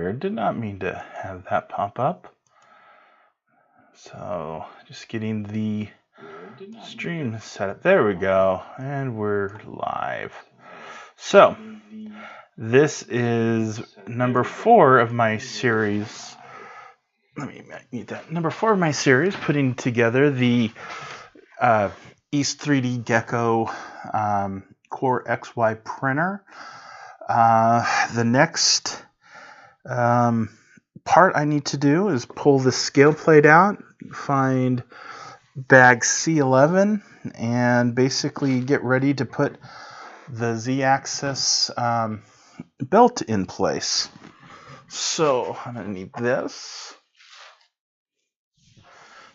weird. Did not mean to have that pop up. So just getting the stream set up. There we go. And we're live. So this is number 4 of my series. Let me mute that. Number 4 of my series, putting together the East 3D Gecko Core XY printer. The next part I need to do is pull the scale plate out, find bag C11, and basically get ready to put the Z-axis belt in place. So I'm going to need this.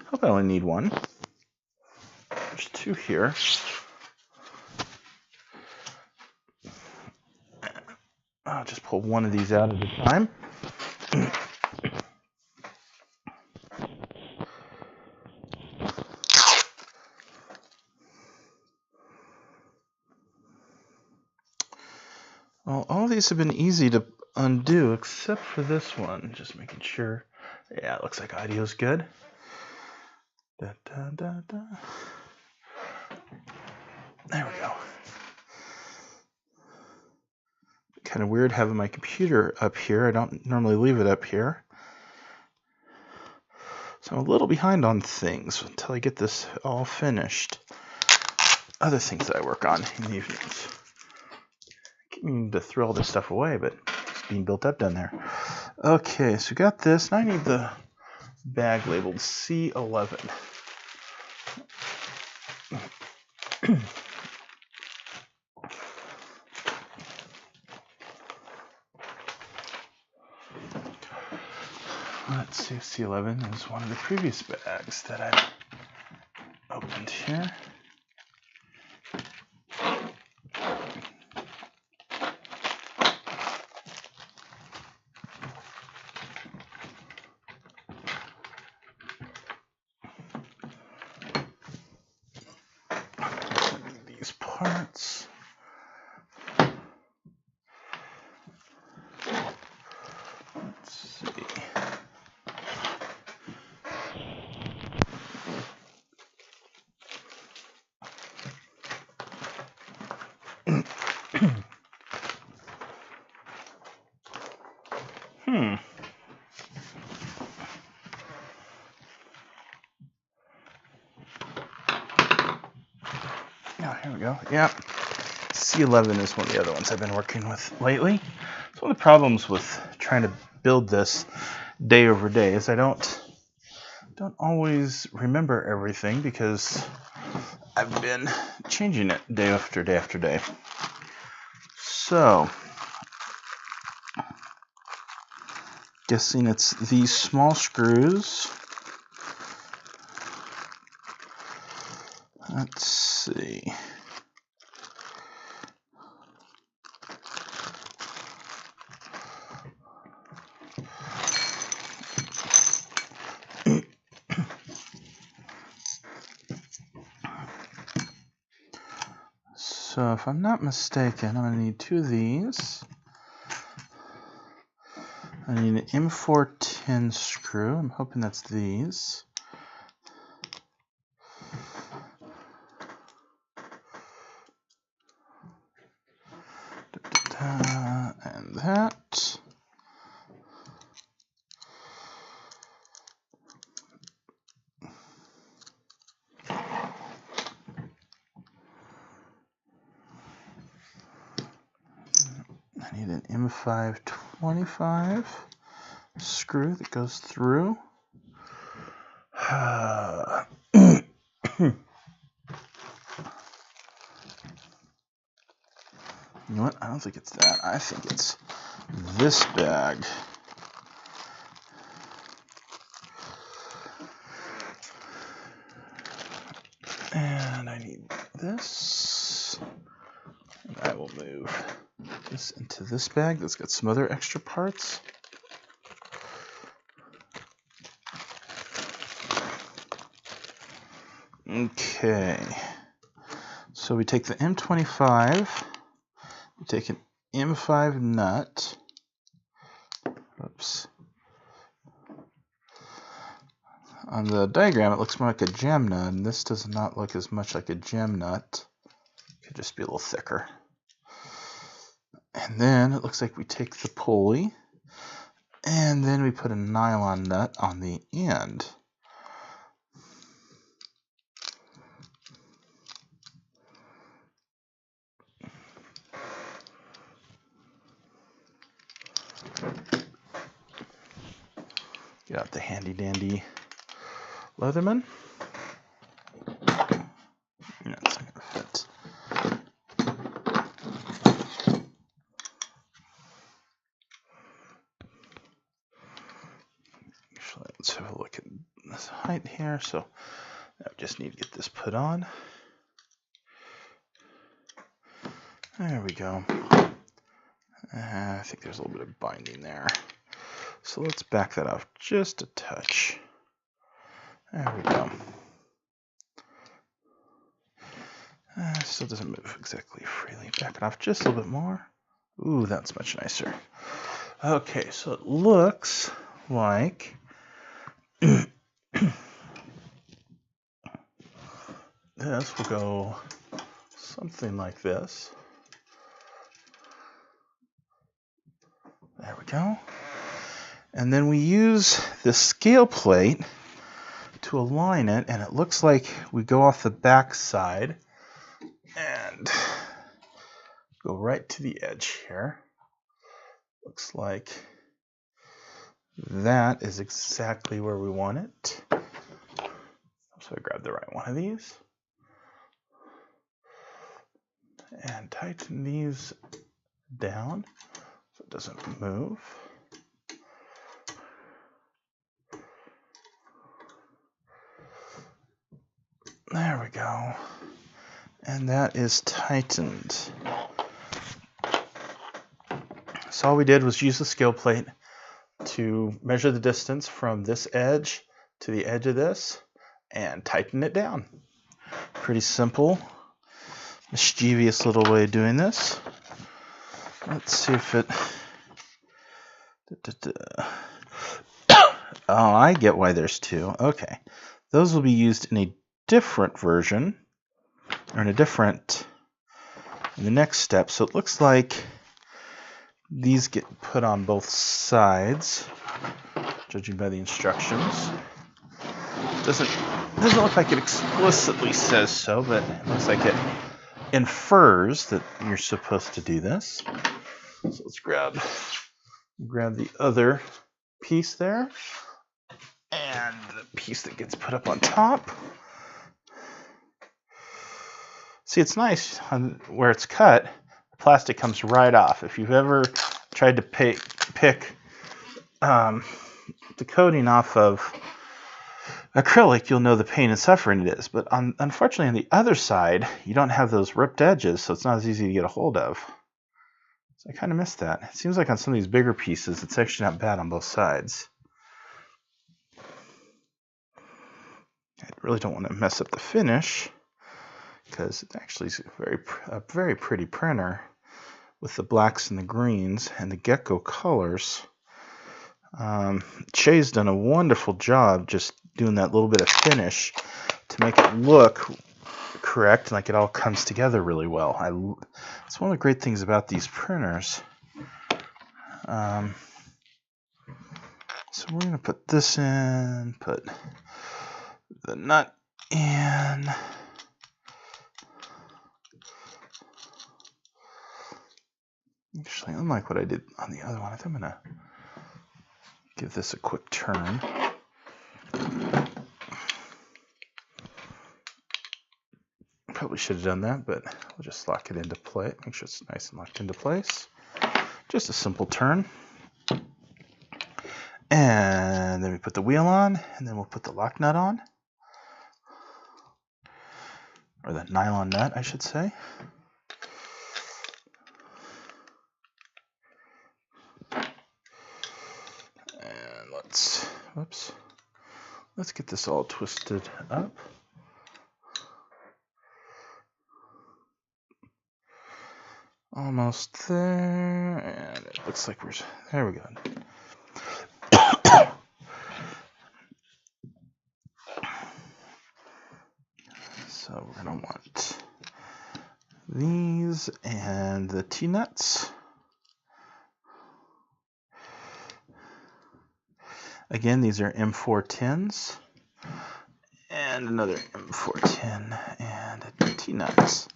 I hope I only need one. There's 2 here. I'll just pull one of these out at a time. Well, all these have been easy to undo except for this one. Just making sure. Yeah, it looks like audio's good. Da, da, da, da. There we go. Kind of weird having my computer up here. I don't normally leave it up here. So I'm a little behind on things until I get this all finished. Other things that I work on in the evenings. I keep meaning to throw all this stuff away, but it's being built up down there. Okay, so we got this. Now I need the bag labeled C11. Let's see if C11 is one of the previous bags that I've opened here. These parts. Let's see. Oh, here we go. Yeah. C11 is one of the other ones I've been working with lately. So one of the problems with trying to build this day over day is I don't always remember everything because I've been changing it day after day after day. So, guessing it's these small screws. Let's see. So if I'm not mistaken, I'm going to need 2 of these. I need an M410 screw. I'm hoping that's these. And that. I need an M525 screw that goes through. You know what? I don't think it's that. I think it's this bag. And I need this. And I will move this into this bag that's got some other extra parts. Okay. So we take the M25. We take an M5 nut. Oops. Oops. On the diagram, it looks more like a jam nut, and this does not look as much like a jam nut. It could just be a little thicker. And then it looks like we take the pulley, and then we put a nylon nut on the end. Get out the handy dandy Leatherman. That's not gonna fit. Actually, let's have a look at this height here. So I just need to get this put on. There we go. I think there's a little bit of binding there. So let's back that off just a touch. There we go. Still doesn't move exactly freely. Back it off just a little bit more. Ooh, that's much nicer. Okay, so it looks like this will go something like this. There we go. And then we use the scale plate to align it, and it looks like we go off the back side and go right to the edge here. Looks like that is exactly where we want it. So I grab the right one of these and tighten these down so it doesn't move. There we go. And that is tightened. So all we did was use the scale plate to measure the distance from this edge to the edge of this and tighten it down. Pretty simple, mischievous little way of doing this. Let's see if it... Oh, I get why there's two. Okay. Those will be used in a different version, or in the next step. So it looks like these get put on both sides, judging by the instructions. Doesn't look like it explicitly says so, but it looks like it infers that you're supposed to do this. So let's grab the other piece there, and the piece that gets put up on top. See, it's nice where it's cut, the plastic comes right off. If you've ever tried to pick the coating off of acrylic, you'll know the pain and suffering it is. But unfortunately, on the other side, you don't have those ripped edges, so it's not as easy to get a hold of. So I kind of missed that. It seems like on some of these bigger pieces, it's actually not bad on both sides. I really don't want to mess up the finish, because it actually is a very pretty printer with the blacks and the greens and the Gecko colors. Shay's done a wonderful job just doing that little bit of finish to make it look correct, like it all comes together really well. It's one of the great things about these printers. So we're going to put this in, put the nut in. Actually, unlike what I did on the other one, I think I'm going to give this a quick turn. Probably should have done that, but we'll just lock it into place. Make sure it's nice and locked into place. Just a simple turn. And then we put the wheel on, and then we'll put the lock nut on. Or the nylon nut, I should say. And let's get this all twisted up. Almost there, and it looks like there we go. So we're going to want these and the T-nuts. Again, these are M410s. And another M410 and T-nuts.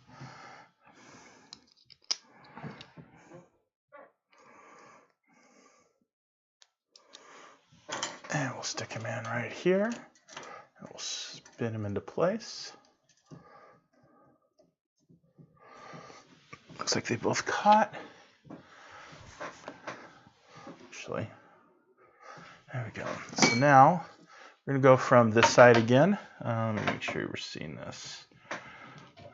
And we'll stick them in right here. And we'll spin them into place. Looks like they both caught. Actually, there we go. So now we're going to go from this side again. Let me make sure you were seeing this.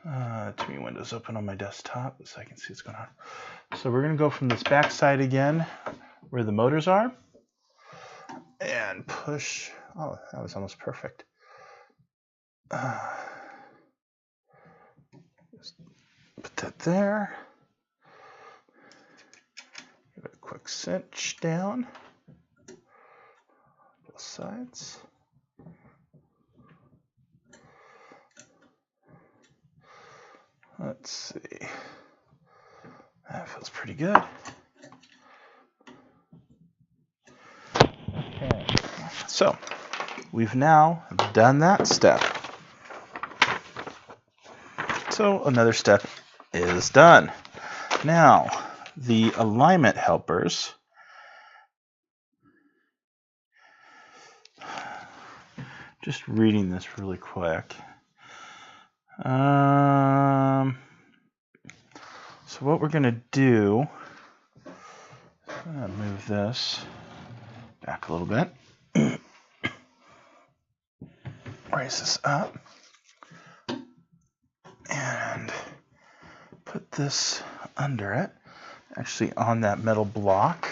Too many windows open on my desktop so I can see what's going on. So we're going to go from this back side again where the motors are. And push. Oh, that was almost perfect. Just put that there. Give it a quick cinch down. Both sides. Let's see. That feels pretty good. Okay. So we've now done that step. So another step is done. Now, the alignment helpers. Just reading this really quick. So what we're going to do, I'm going to move this back a little bit. Raise this up. And put this under it, actually on that metal block.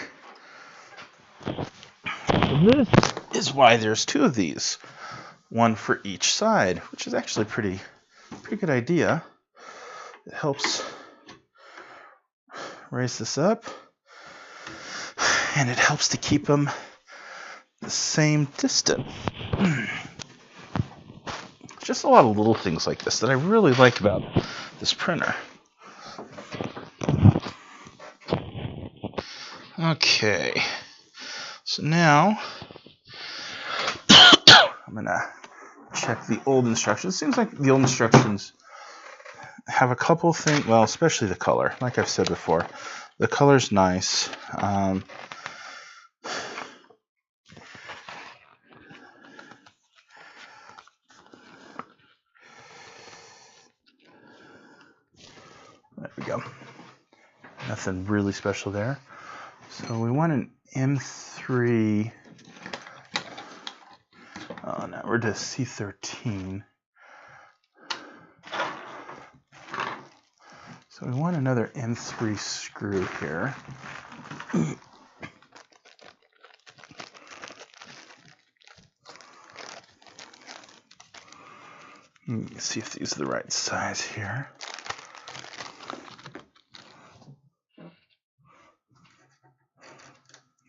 And this is why there's two of these, one for each side, which is actually pretty good idea. It helps raise this up, and it helps to keep them the same distance. Just a lot of little things like this that I really like about this printer. Okay, so now I'm gonna check the old instructions. It seems like the old instructions have a couple things, well, especially the color. Like I've said before, the color's nice. There we go. Nothing really special there. So we want an M3. Oh, now we're to C13. So we want another M3 screw here. Let's see if these are the right size here.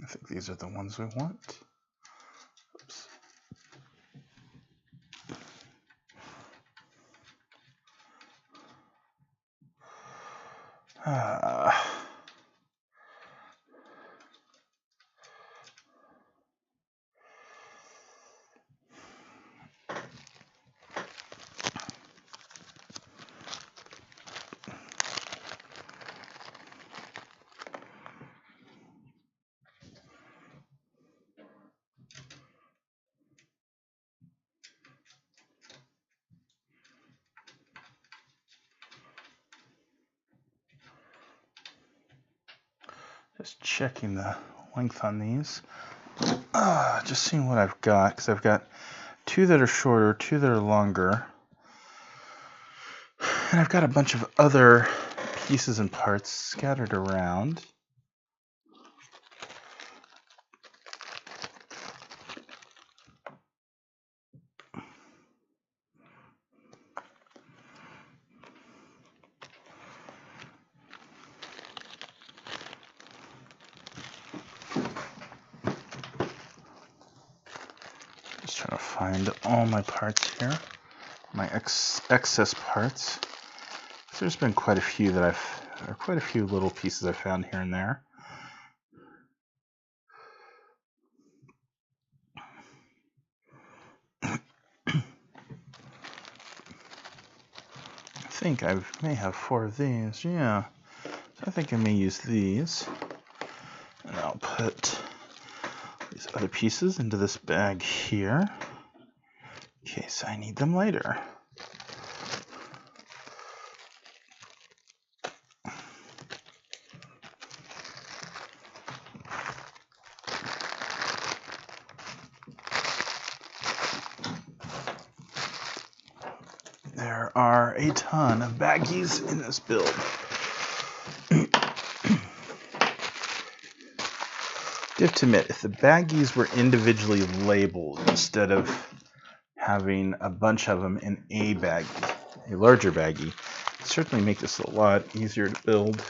I think these are the ones we want. Oops. Just checking the length on these. Just seeing what I've got, because I've got two that are shorter, two that are longer. And I've got a bunch of other pieces and parts scattered around. Just trying to find all my parts here, my excess parts. So there's been quite a few quite a few little pieces I've found here and there. I think I may have 4 of these, yeah. So I think I may use these. And I'll put these other pieces into this bag here, in case I need them later. There are a ton of baggies in this build. I have to admit, if the baggies were individually labeled instead of having a bunch of them in a baggie, a larger baggie, it would certainly make this a lot easier to build.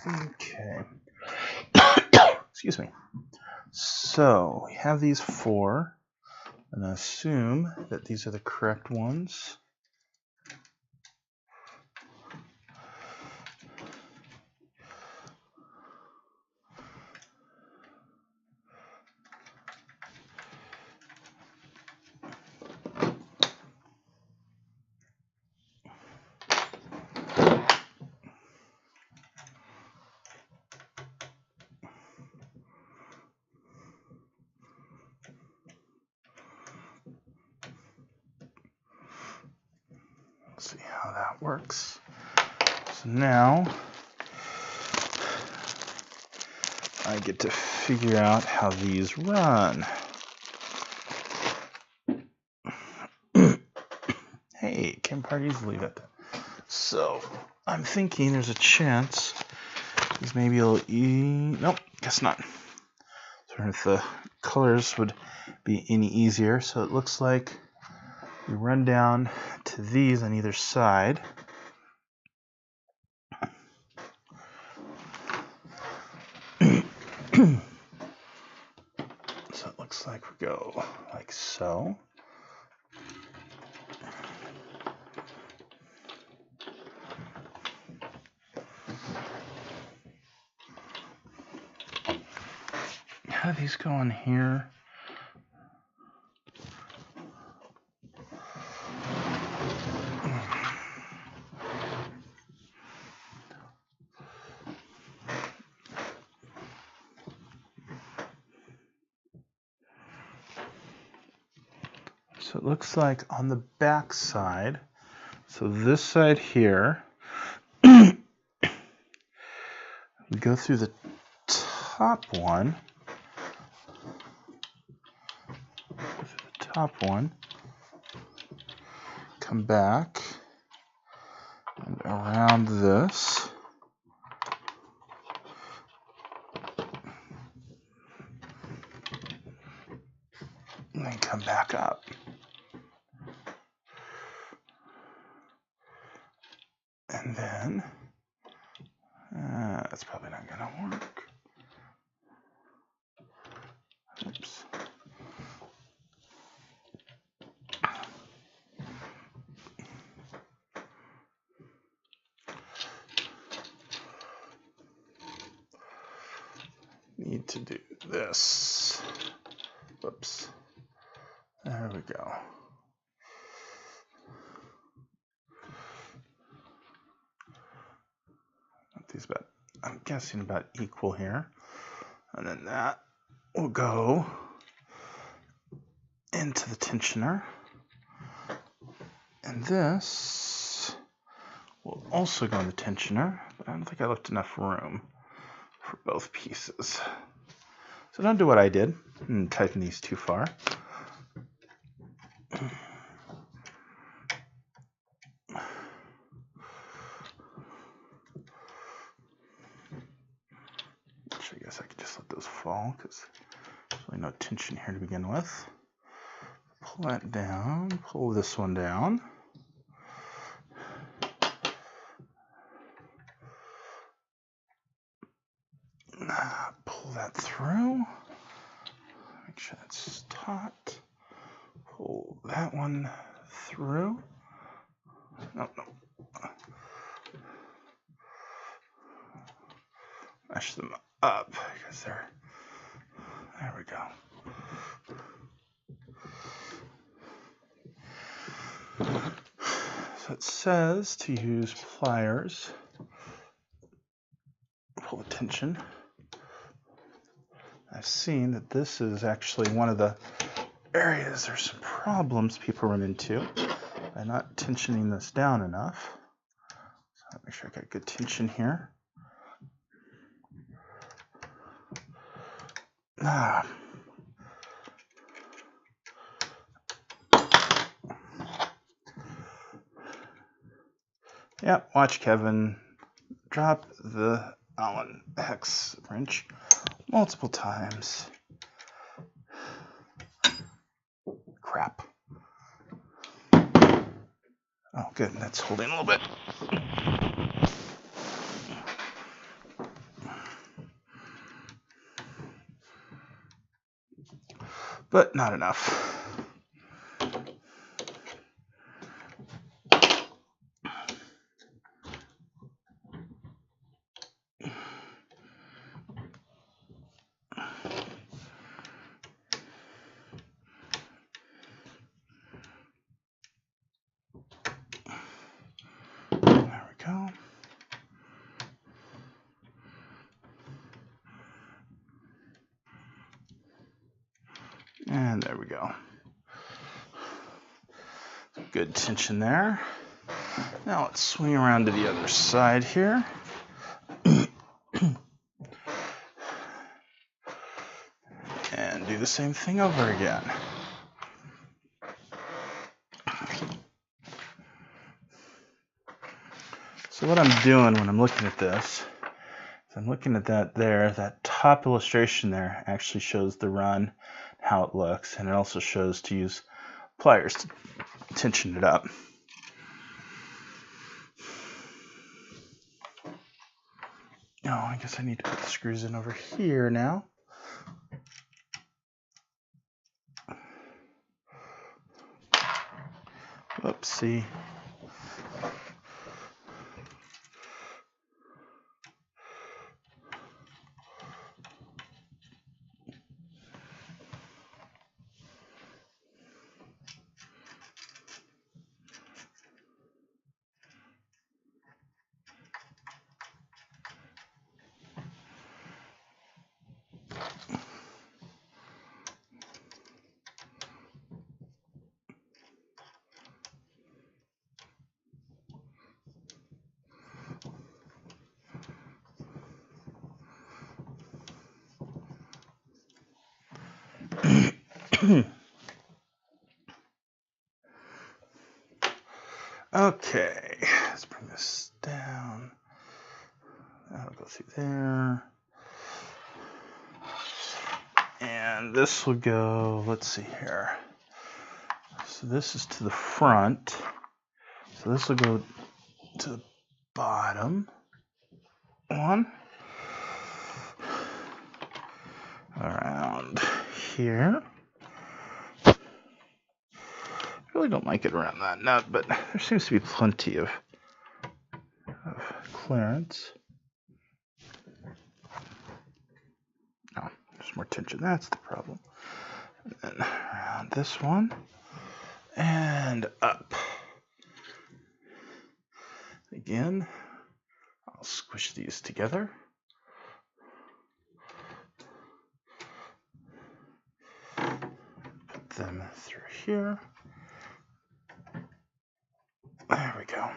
Okay. Excuse me. So we have these 4, and I assume that these are the correct ones. Let's see how that works. So now I get to figure out how these run. Hey, can parties leave it? So I'm thinking there's a chance these maybe will nope, guess not. So if the colors would be any easier. So it looks like we run down to these on either side. So it looks like we go like so. How do these go on here? So it looks like on the back side, so this side here, we go through the top one, come back and around this, and then come back up. And then, that's probably not going to work. Oops. Need to do this. Whoops. There we go. These about, I'm guessing about equal here. And then that will go into the tensioner. And this will also go in the tensioner, but I don't think I left enough room for both pieces. So don't do what I did and tighten these too far. Actually, I guess I could just let those fall because there's really no tension here to begin with. Pull that down, pull this one down. pull that through. Make sure it's taut. Pull that one through. No. Mash them up because they're. There we go. So it says to use pliers. Pull the tension. I've seen that this is actually one of the areas there's some problems people run into by not tensioning this down enough. So I'll make sure I got good tension here. Yep, watch Kevin drop the Allen hex wrench multiple times. Crap. Oh, good. That's holding a little bit. But not enough. There we go. And there we go. Good tension there. Now let's swing around to the other side here. And do the same thing over again. So what I'm doing when I'm looking at this, is I'm looking at that there, that top illustration there actually shows the run, how it looks, and it also shows to use pliers to tension it up. Oh, I guess I need to put the screws in over here now. Whoopsie. Okay, let's bring this down. That'll go through there. And this will go, let's see here. So this is to the front. So this will go to the bottom one. Around here. I really don't like it around that nut, but there seems to be plenty of clearance. No, there's more tension. That's the problem. And then around this one and up. Again, I'll squish these together. Put them through here. There we go.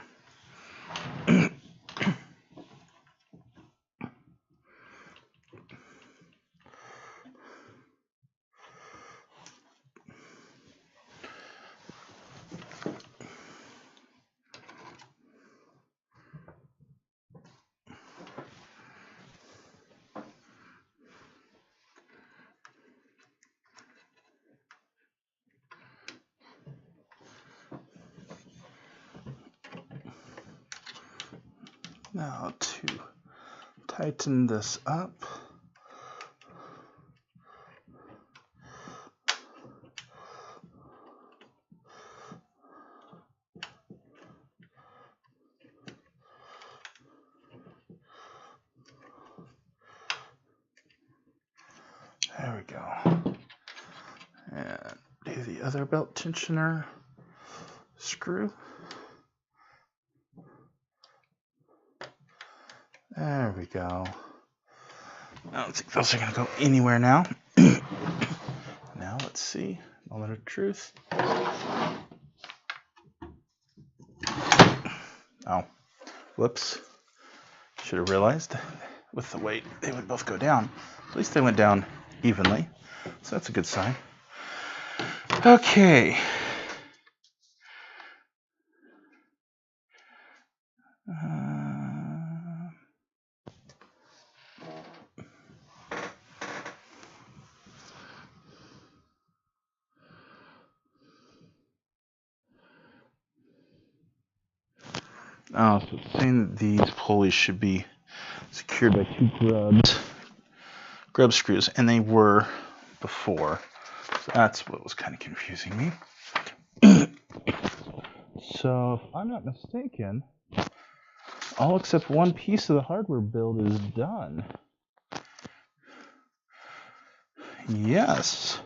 Now to tighten this up, There we go. And do the other belt tensioner screw. There we go. I don't think those are going to go anywhere now. Now let's see. Moment of truth. Oh, whoops. Should have realized with the weight they would both go down. At least they went down evenly. So that's a good sign. Okay. So it's saying that these pulleys should be secured by two grub screws, and they were before. So that's what was kind of confusing me. So if I'm not mistaken, all except one piece of the hardware build is done. Yes.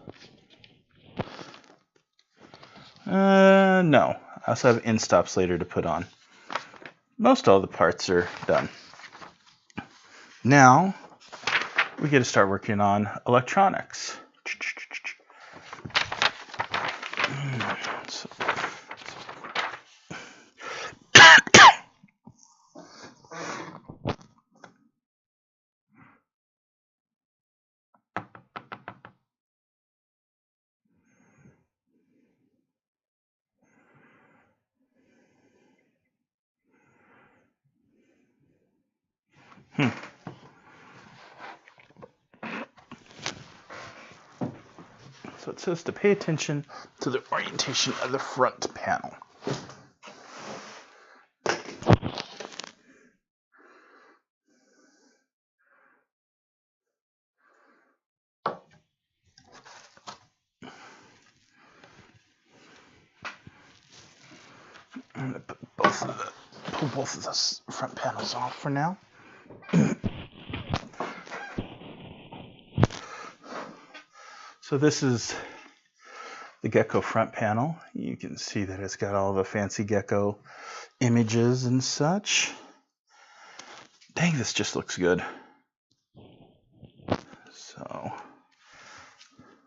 No. I also have end stops later to put on. Most all the parts are done. Now, we get to start working on electronics. So it says to pay attention to the orientation of the front panel. I'm going to pull both of the front panels off for now. So this is the Gecko front panel. You can see that it's got all the fancy Gecko images and such. Dang, this just looks good. So,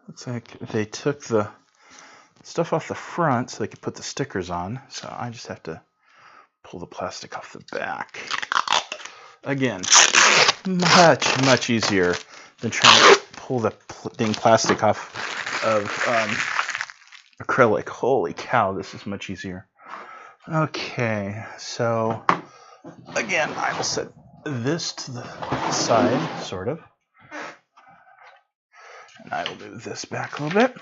looks like they took the stuff off the front so they could put the stickers on. So I just have to pull the plastic off the back. Again, much easier than trying to pull the dang plastic off of acrylic. Holy cow, this is much easier. Okay, so again, I will set this to the side, sort of. And I will move this back a little bit.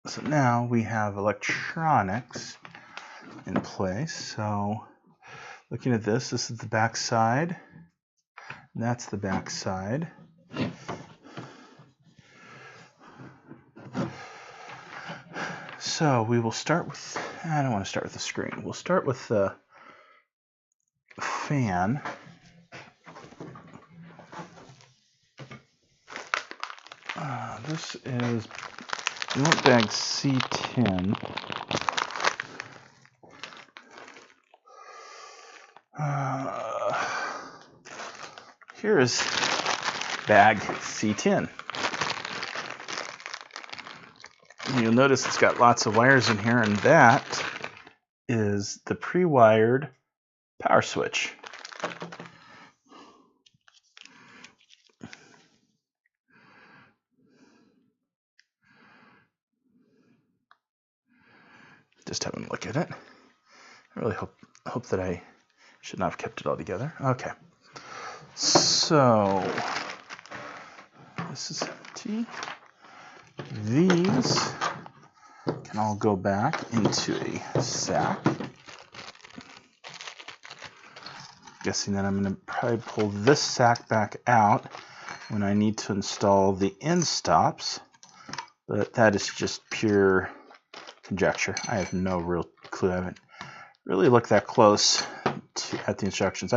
So now we have electronics in place. So looking at this is the back side. That's the back side. So we will start with, I don't want to start with the screen. We'll start with the fan. This is unit bag C10. Here is bag C10. You'll notice it's got lots of wires in here, and that is the pre-wired power switch. Just having a look at it. I really hope that I should not have kept it all together. Okay. So this is empty. These can all go back into a sack. Guessing that I'm going to probably pull this sack back out when I need to install the end stops, but that is just pure conjecture. I have no real clue. I haven't really looked that close at the instructions.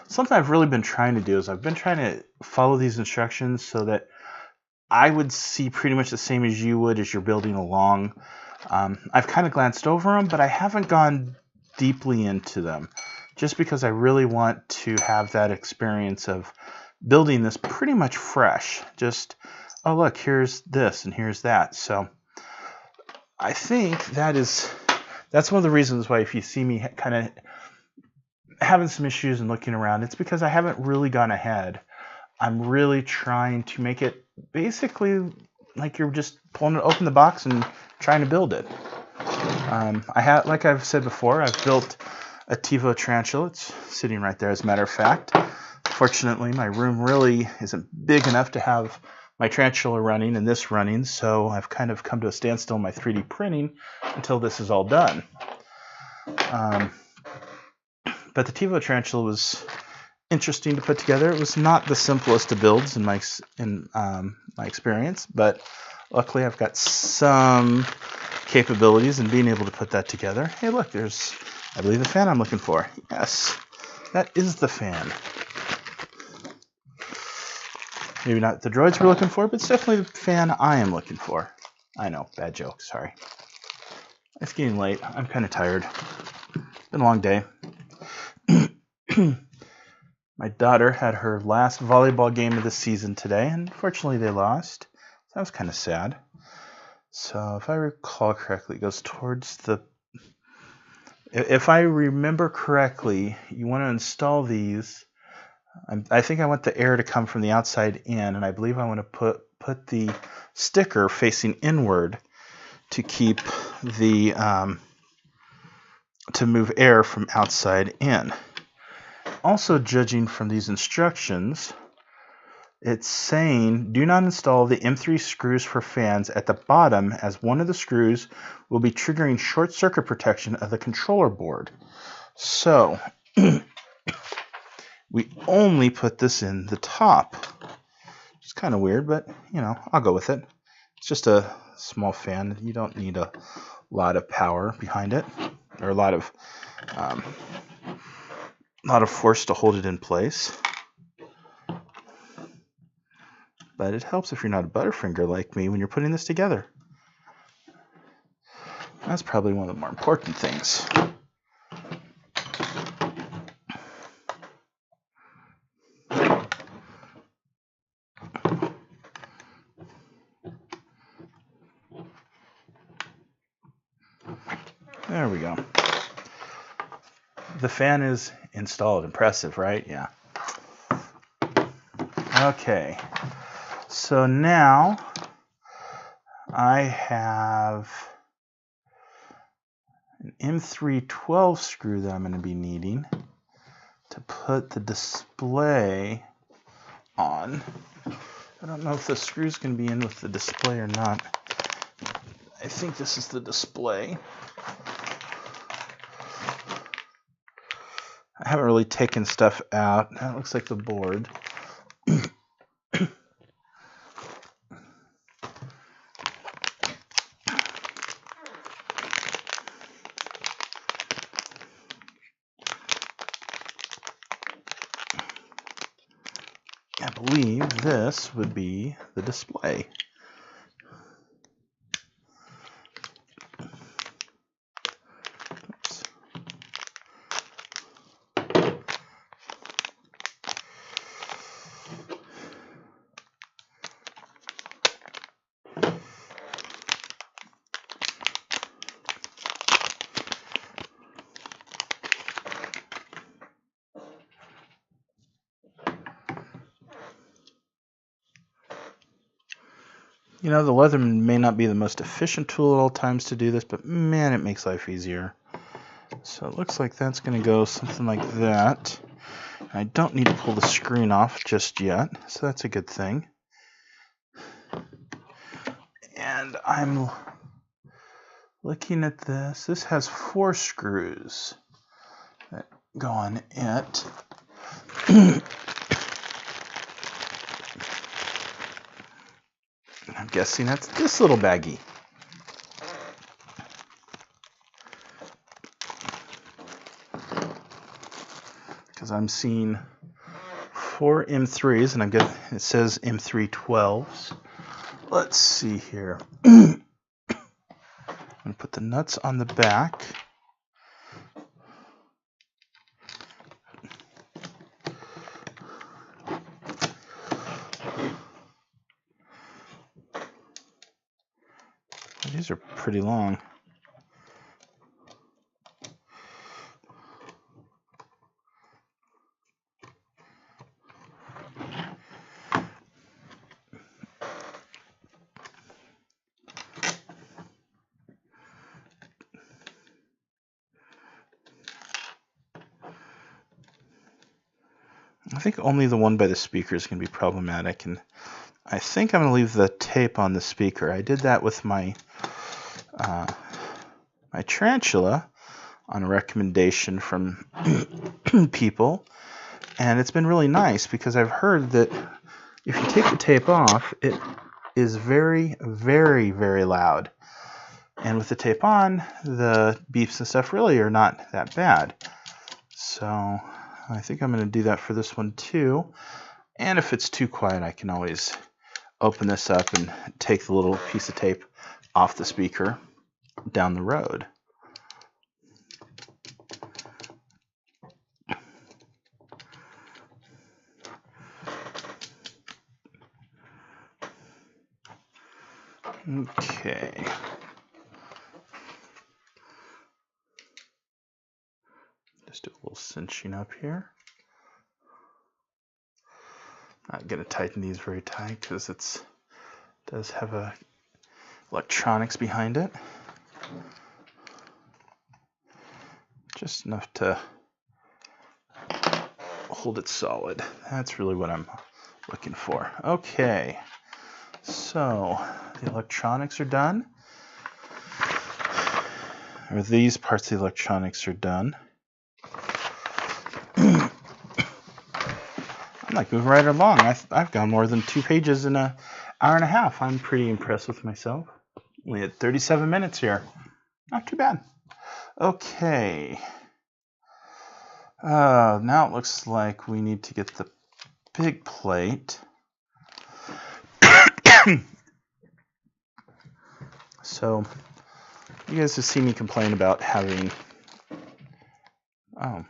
Something I've really been trying to do is I've been trying to follow these instructions so that I would see pretty much the same as you would as you're building along. I've kind of glanced over them, but I haven't gone deeply into them, just because I really want to have that experience of building this pretty much fresh. Just, oh look, here's this and here's that. So I think that's one of the reasons why if you see me kind of having some issues and looking around, it's because I haven't really gone ahead. I'm really trying to make it basically like you're just open the box and trying to build it. Like I've said before, I've built a TiVo tarantula. It's sitting right there, as a matter of fact. Fortunately, my room really isn't big enough to have my tarantula running and this running, so I've kind of come to a standstill in my 3D printing until this is all done. But the TiVo tarantula was interesting to put together. It was not the simplest of builds in my experience, but luckily I've got some capabilities in being able to put that together. Hey, look, there's, I believe, the fan I'm looking for. Yes, that is the fan. Maybe not the droids we're looking for, but it's definitely the fan I am looking for. I know, bad joke, sorry. It's getting late. I'm kind of tired. Been a long day. My daughter had her last volleyball game of the season today, and unfortunately they lost. That was kind of sad. So if I recall correctly, it goes towards the... If I remember correctly, you want to install these. I think I want the air to come from the outside in, and I believe I want to put the sticker facing inward to keep the... to move air from outside in. Also, judging from these instructions, it's saying do not install the M3 screws for fans at the bottom, as one of the screws will be triggering short circuit protection of the controller board. So we only put this in the top. It's kind of weird, but you know, I'll go with it. It's just a small fan. You don't need a lot of power behind it, or a lot of force to hold it in place. But it helps if you're not a butterfinger like me when you're putting this together. That's probably one of the more important things. There we go. The fan is installed. Impressive, right? Yeah. Okay. So now I have an M3 12 screw that I'm going to be needing to put the display on. I don't know if the screw's going to be in with the display or not. I think this is the display. I haven't really taken stuff out. That looks like the board. I believe this would be the display. Oops. You know, the Leatherman may not be the most efficient tool at all times to do this, but man, it makes life easier. So it looks like that's going to go something like that. I don't need to pull the screen off just yet, so that's a good thing. And I'm looking at this. This has 4 screws that go on it. I'm guessing that's this little baggie. because I'm seeing 4 M3s, and it says M312s. Let's see here. I'm going to put the nuts on the back. These are pretty long. I think only the one by the speaker is going to be problematic, and I think I'm going to leave the tape on the speaker. I did that with my my tarantula on a recommendation from people, and it's been really nice because I've heard that if you take the tape off, it is very, very, very loud. And with the tape on, the beeps and stuff really are not that bad. So I think I'm going to do that for this one too. And if it's too quiet, I can always open this up and take the little piece of tape off the speaker down the road. Okay. Just do a little cinching up here. Not going to tighten these very tight because it does have electronics behind it. Just enough to hold it solid. That's really what I'm looking for. Okay, so the electronics are done. Or these parts of the electronics are done. I'm like moving right along. I've gone more than 2 pages in an hour and a half. I'm pretty impressed with myself. We had 37 minutes here. Not too bad. Okay. Now it looks like we need to get the big plate. So, you guys have seen me complain about having... Oh.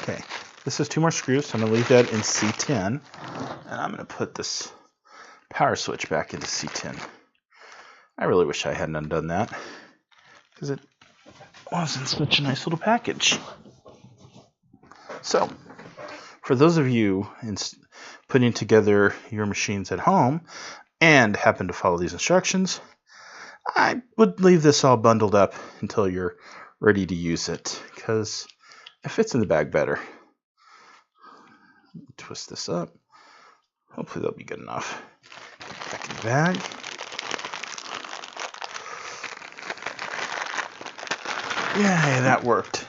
Okay. This is 2 more screws, so I'm going to leave that in C10. And I'm going to put this power switch back into C10. I really wish I hadn't undone that, because it wasn't such a nice little package. So, for those of you putting together your machines at home and happen to follow these instructions, I would leave this all bundled up until you're ready to use it, because it fits in the bag better. Twist this up. Hopefully that'll be good enough. Back in the bag. Yay, that worked.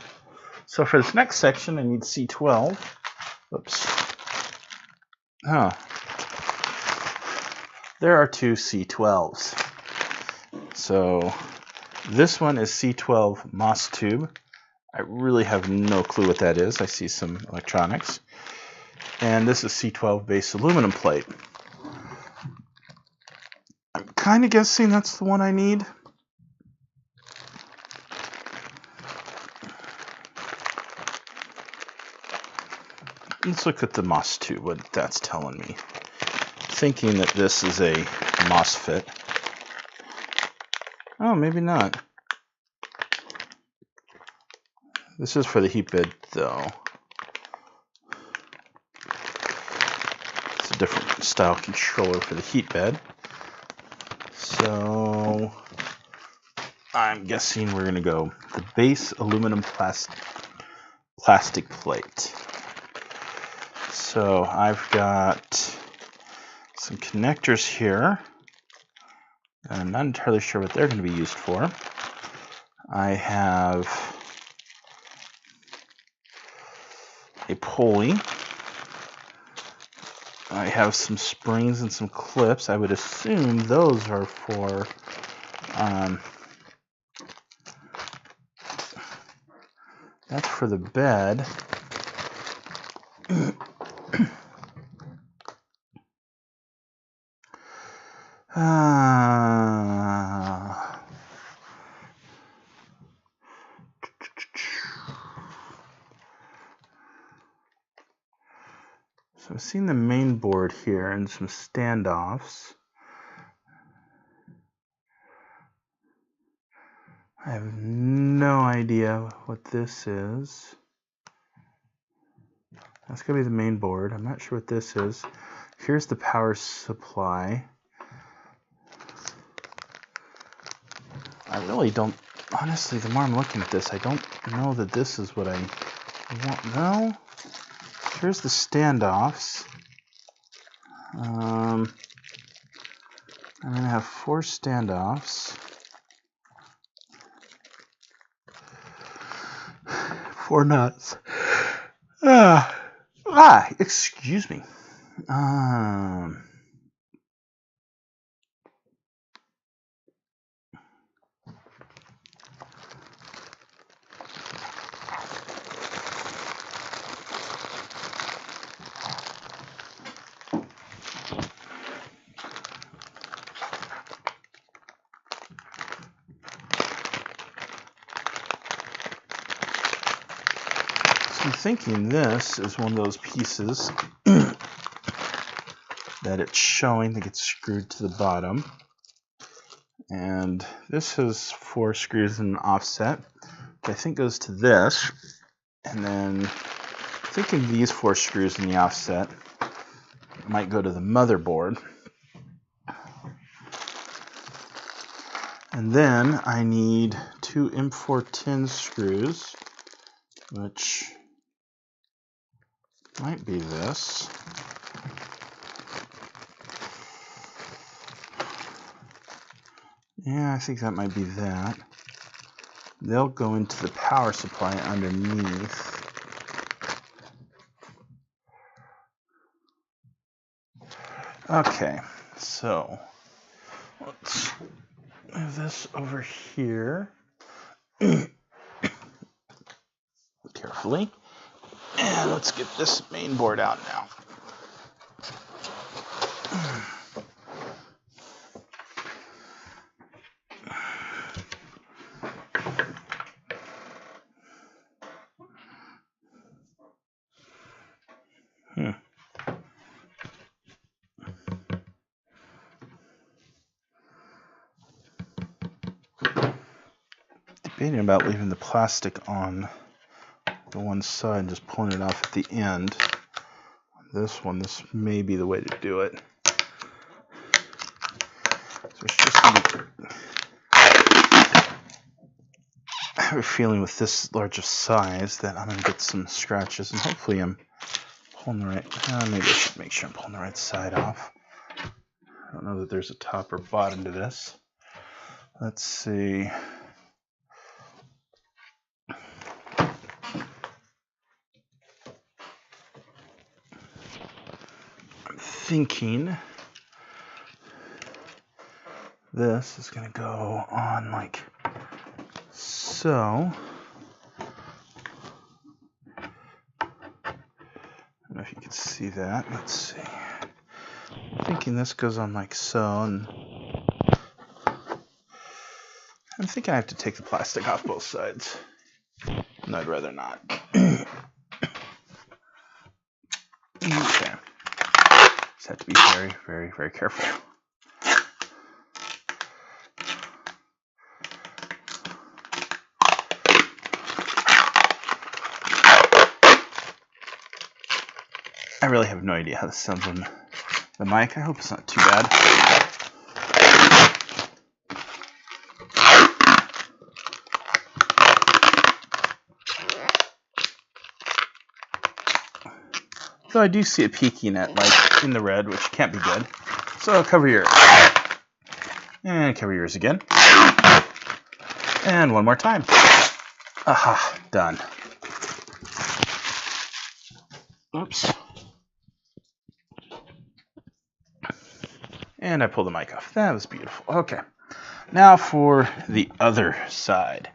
So for this next section, I need C12. Oops. Oh. There are 2 C12s. So this one is C12 MOS tube. I really have no clue what that is. I see some electronics. And this is C12 base aluminum plate. I'm kind of guessing that's the one I need. Let's look at the MOS tube, what that's telling me. Thinking that this is a MOSFET. Oh, maybe not. This is for the heat bed, though. It's a different style controller for the heat bed. So I'm guessing we're going to go the base aluminum plastic plate. So I've got some connectors here. I'm not entirely sure what they're going to be used for. I have a pulley. I have some springs and some clips. I would assume those are for That's for the bed. So I've seen the main board here and some standoffs. I have no idea what this is. That's going to be the main board. I'm not sure what this is. Here's the power supply. I really don't, honestly, the more I'm looking at this, I don't know that this is what I want. No. Here's the standoffs. I'm going to have 4 standoffs. 4 nuts. Excuse me. I'm thinking this is one of those pieces that it's showing that gets screwed to the bottom. And this has 4 screws in an offset, which I think goes to this. And then I'm thinking these 4 screws in the offset might go to the motherboard. And then I need 2 M410 screws, which might be this. Yeah, I think that might be that. They'll go into the power supply underneath. Okay, so let's move this over here carefully. And let's get this main board out now. Debating about leaving the plastic on the one side and just pulling it off at the end. This one, this may be the way to do it. So it's just gonna be, I have a feeling with this large of size that I'm going to get some scratches, and hopefully I'm pulling the right, maybe I should make sure I'm pulling the right side off. I don't know that there's a top or bottom to this. Let's see. I'm thinking this is going to go on like so. I don't know if you can see that. Let's see. I'm thinking this goes on like so, and I'm thinking I have to take the plastic off both sides. And I'd rather not. Okay. Just have to be very, very, very careful. I really have no idea how this sounds on the mic. I hope it's not too bad. So I do see it peaking at like in the red, which can't be good. So cover your ears. And cover yours again. And one more time. Aha, done. Oops. And I pulled the mic off. That was beautiful. Okay. Now for the other side.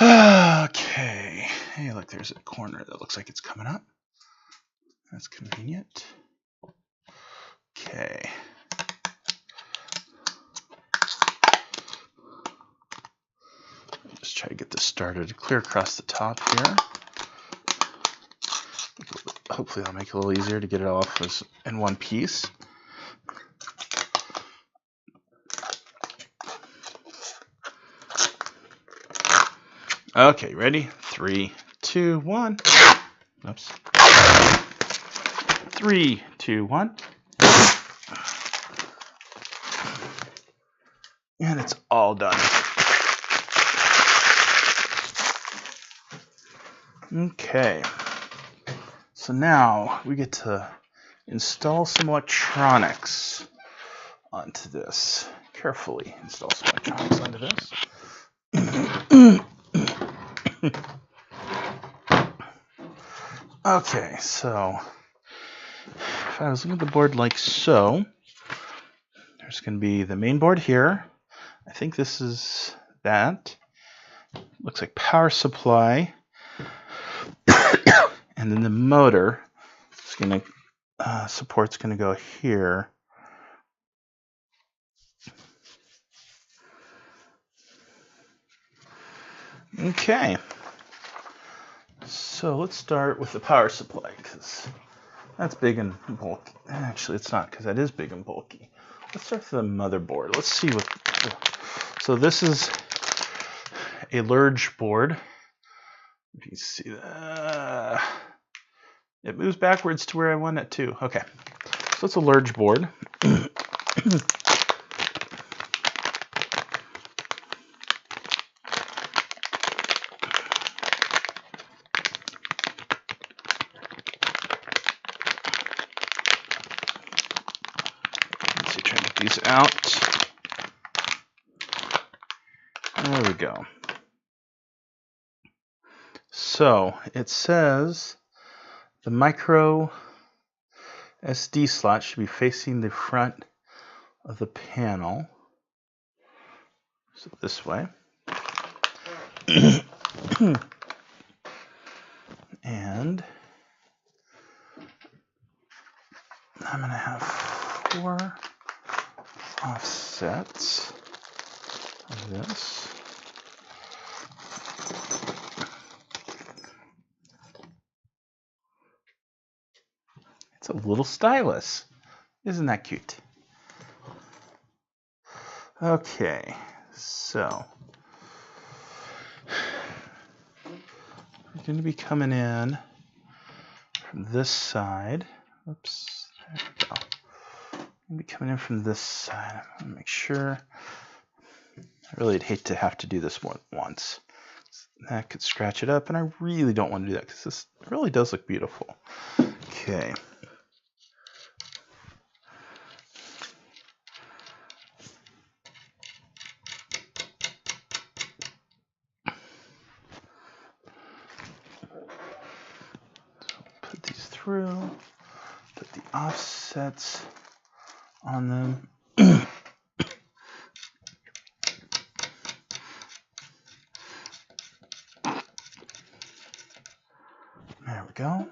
Okay. Okay. Hey, look, there's a corner that looks like it's coming up. That's convenient. Okay. Just try to get this started. Clear across the top here. Hopefully that'll make it a little easier to get it off in one piece. Okay, ready? 3, 2, 1. Oops. 3, 2, 1. And it's all done. Okay. So now we get to install some electronics onto this. Carefully install some electronics onto this. Okay, so if I was looking at the board like so, there's going to be the main board here. I think this is that. Looks like power supply. And then the motor is going to, support's going to go here. Okay. So let's start with the power supply, because that's big and bulky. Actually, it's not, because that is big and bulky. Let's start with the motherboard. Let's see what... So this is a large board. If you can see that. It moves backwards to where I want it to. Okay. So it's a large board. These out. There we go. So it says the micro SD slot should be facing the front of the panel. So this way. And I'm going to have 4 offsets of this. It's a little stylus. Isn't that cute? Okay, so we're going to be coming in from this side. Oops, there we go. I'm going to be coming in from this side. I'm going to make sure. I really would hate to have to do this more than once. That could scratch it up, and I really don't want to do that because this really does look beautiful. Okay. Put these through, put the offsets on them. There we go.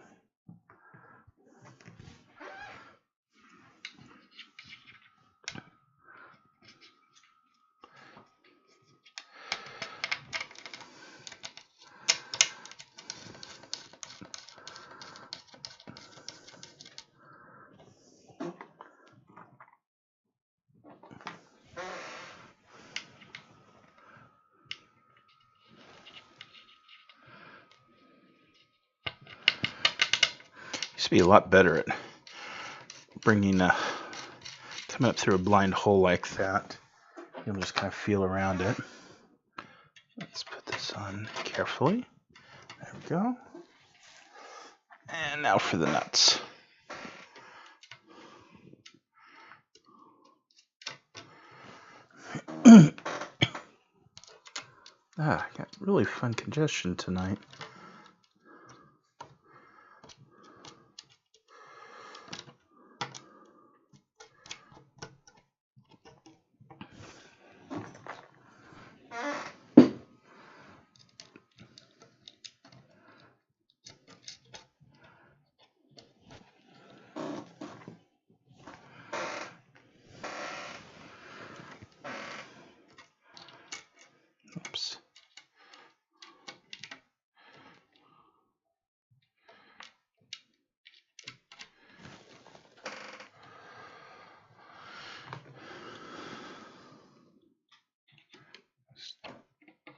Used to be a lot better at bringing coming up through a blind hole like that. You'll just kind of feel around it. Let's put this on carefully. There we go. And now for the nuts. I got really fun congestion tonight.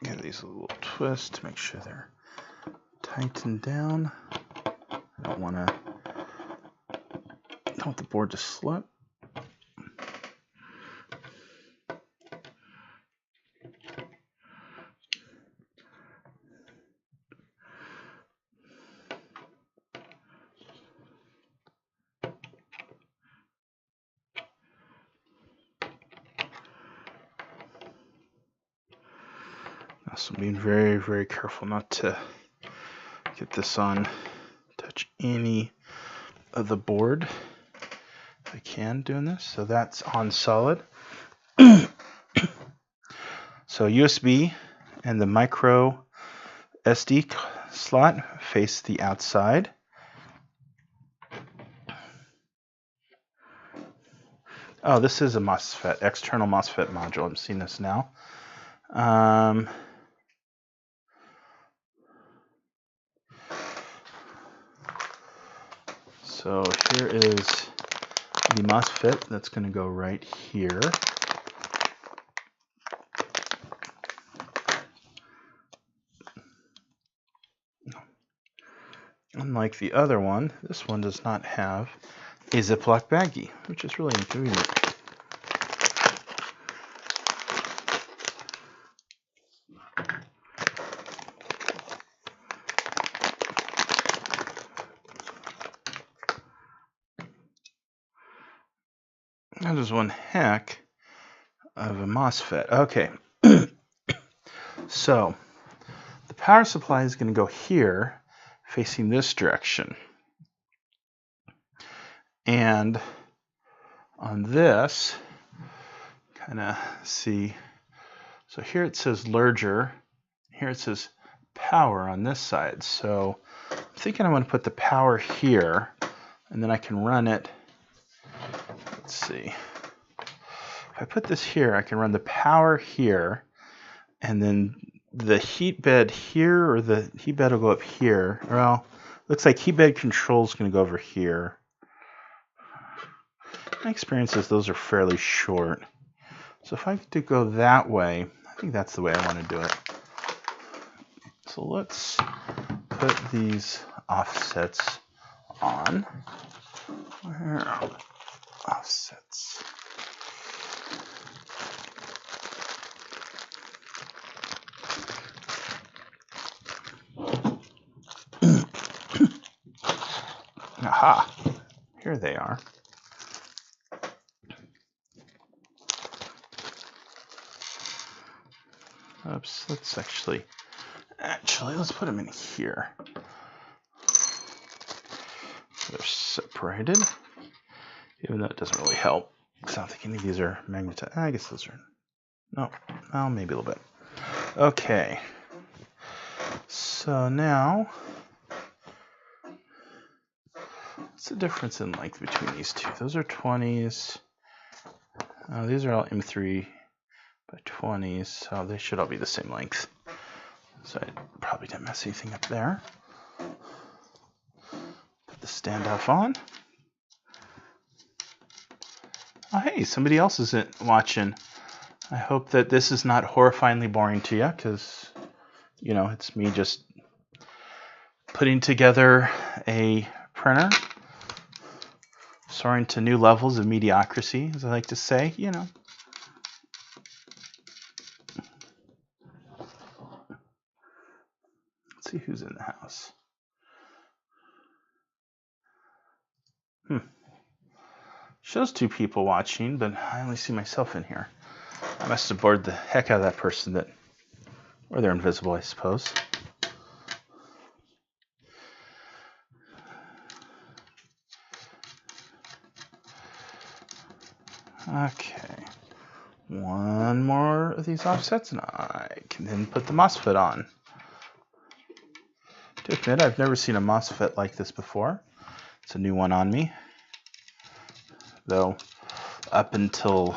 Give these a little twist to make sure they're tightened down. I don't want the board to slip. So I'm being very, very careful not to get this on, touch any of the board if I can doing this. So that's on solid. So USB and the micro SD slot face the outside. Oh, this is a MOSFET, external MOSFET module. I'm seeing this now. So here is the MOSFET that's going to go right here. Unlike the other one, this one does not have a Ziploc baggie, which is really inconvenient. That is one heck of a MOSFET. Okay, so the power supply is going to go here, facing this direction. And on this, kind of see, so here it says Lurger, here it says power on this side. So I'm thinking I want to put the power here, and then I can run it. Let's see. If I put this here, I can run the power here, and then the heat bed here, or the heat bed will go up here. Well, looks like heat bed control is going to go over here. My experience is those are fairly short. So if I could go that way, I think that's the way I want to do it. So let's put these offsets on. Where are the offsets? Aha, here they are. Oops, let's actually let's put them in here. They're separated, even though it doesn't really help, because I don't think any of these are magnetized. I guess those are, no, well, maybe a little bit. Okay, so now, what's the difference in length between these two? Those are 20s. These are all M3 by 20s, so they should all be the same length. So I probably didn't mess anything up there. Put the standoff on. Oh, hey, somebody else is watching. I hope that this is not horrifyingly boring to you, because, you know, it's me just putting together a printer, soaring to new levels of mediocrity, as I like to say, you know. Let's see who's in the house. Shows 2 people watching, but I only see myself in here. I must have bored the heck out of that person, or they're invisible, I suppose. Okay, one more of these offsets, and I can then put the MOSFET on. To admit, I've never seen a MOSFET like this before. It's a new one on me. Though, up until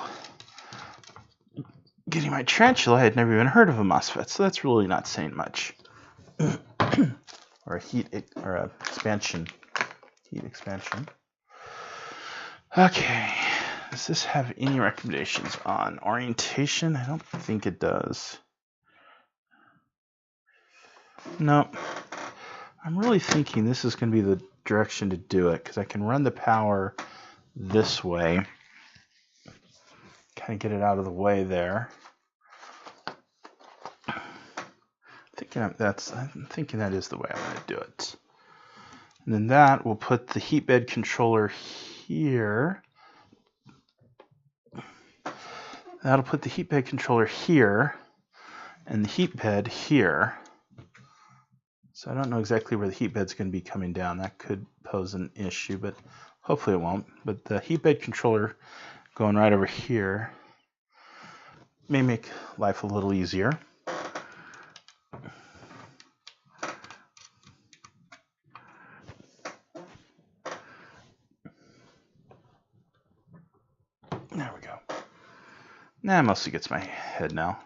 getting my tarantula, I had never even heard of a MOSFET, so that's really not saying much. Or a heat expansion. Okay, does this have any recommendations on orientation? I don't think it does. No, I'm really thinking this is going to be the direction to do it, because I can run the power this way. Kind of get it out of the way there. I'm thinking that is the way I'm going to do it. And then that will put the heat bed controller here. That'll put the heat bed controller here and the heat bed here. So I don't know exactly where the heat bed's going to be coming down. That could pose an issue, but hopefully it won't. But the heat bed controller going right over here may make life a little easier. There we go. That mostly gets my head now.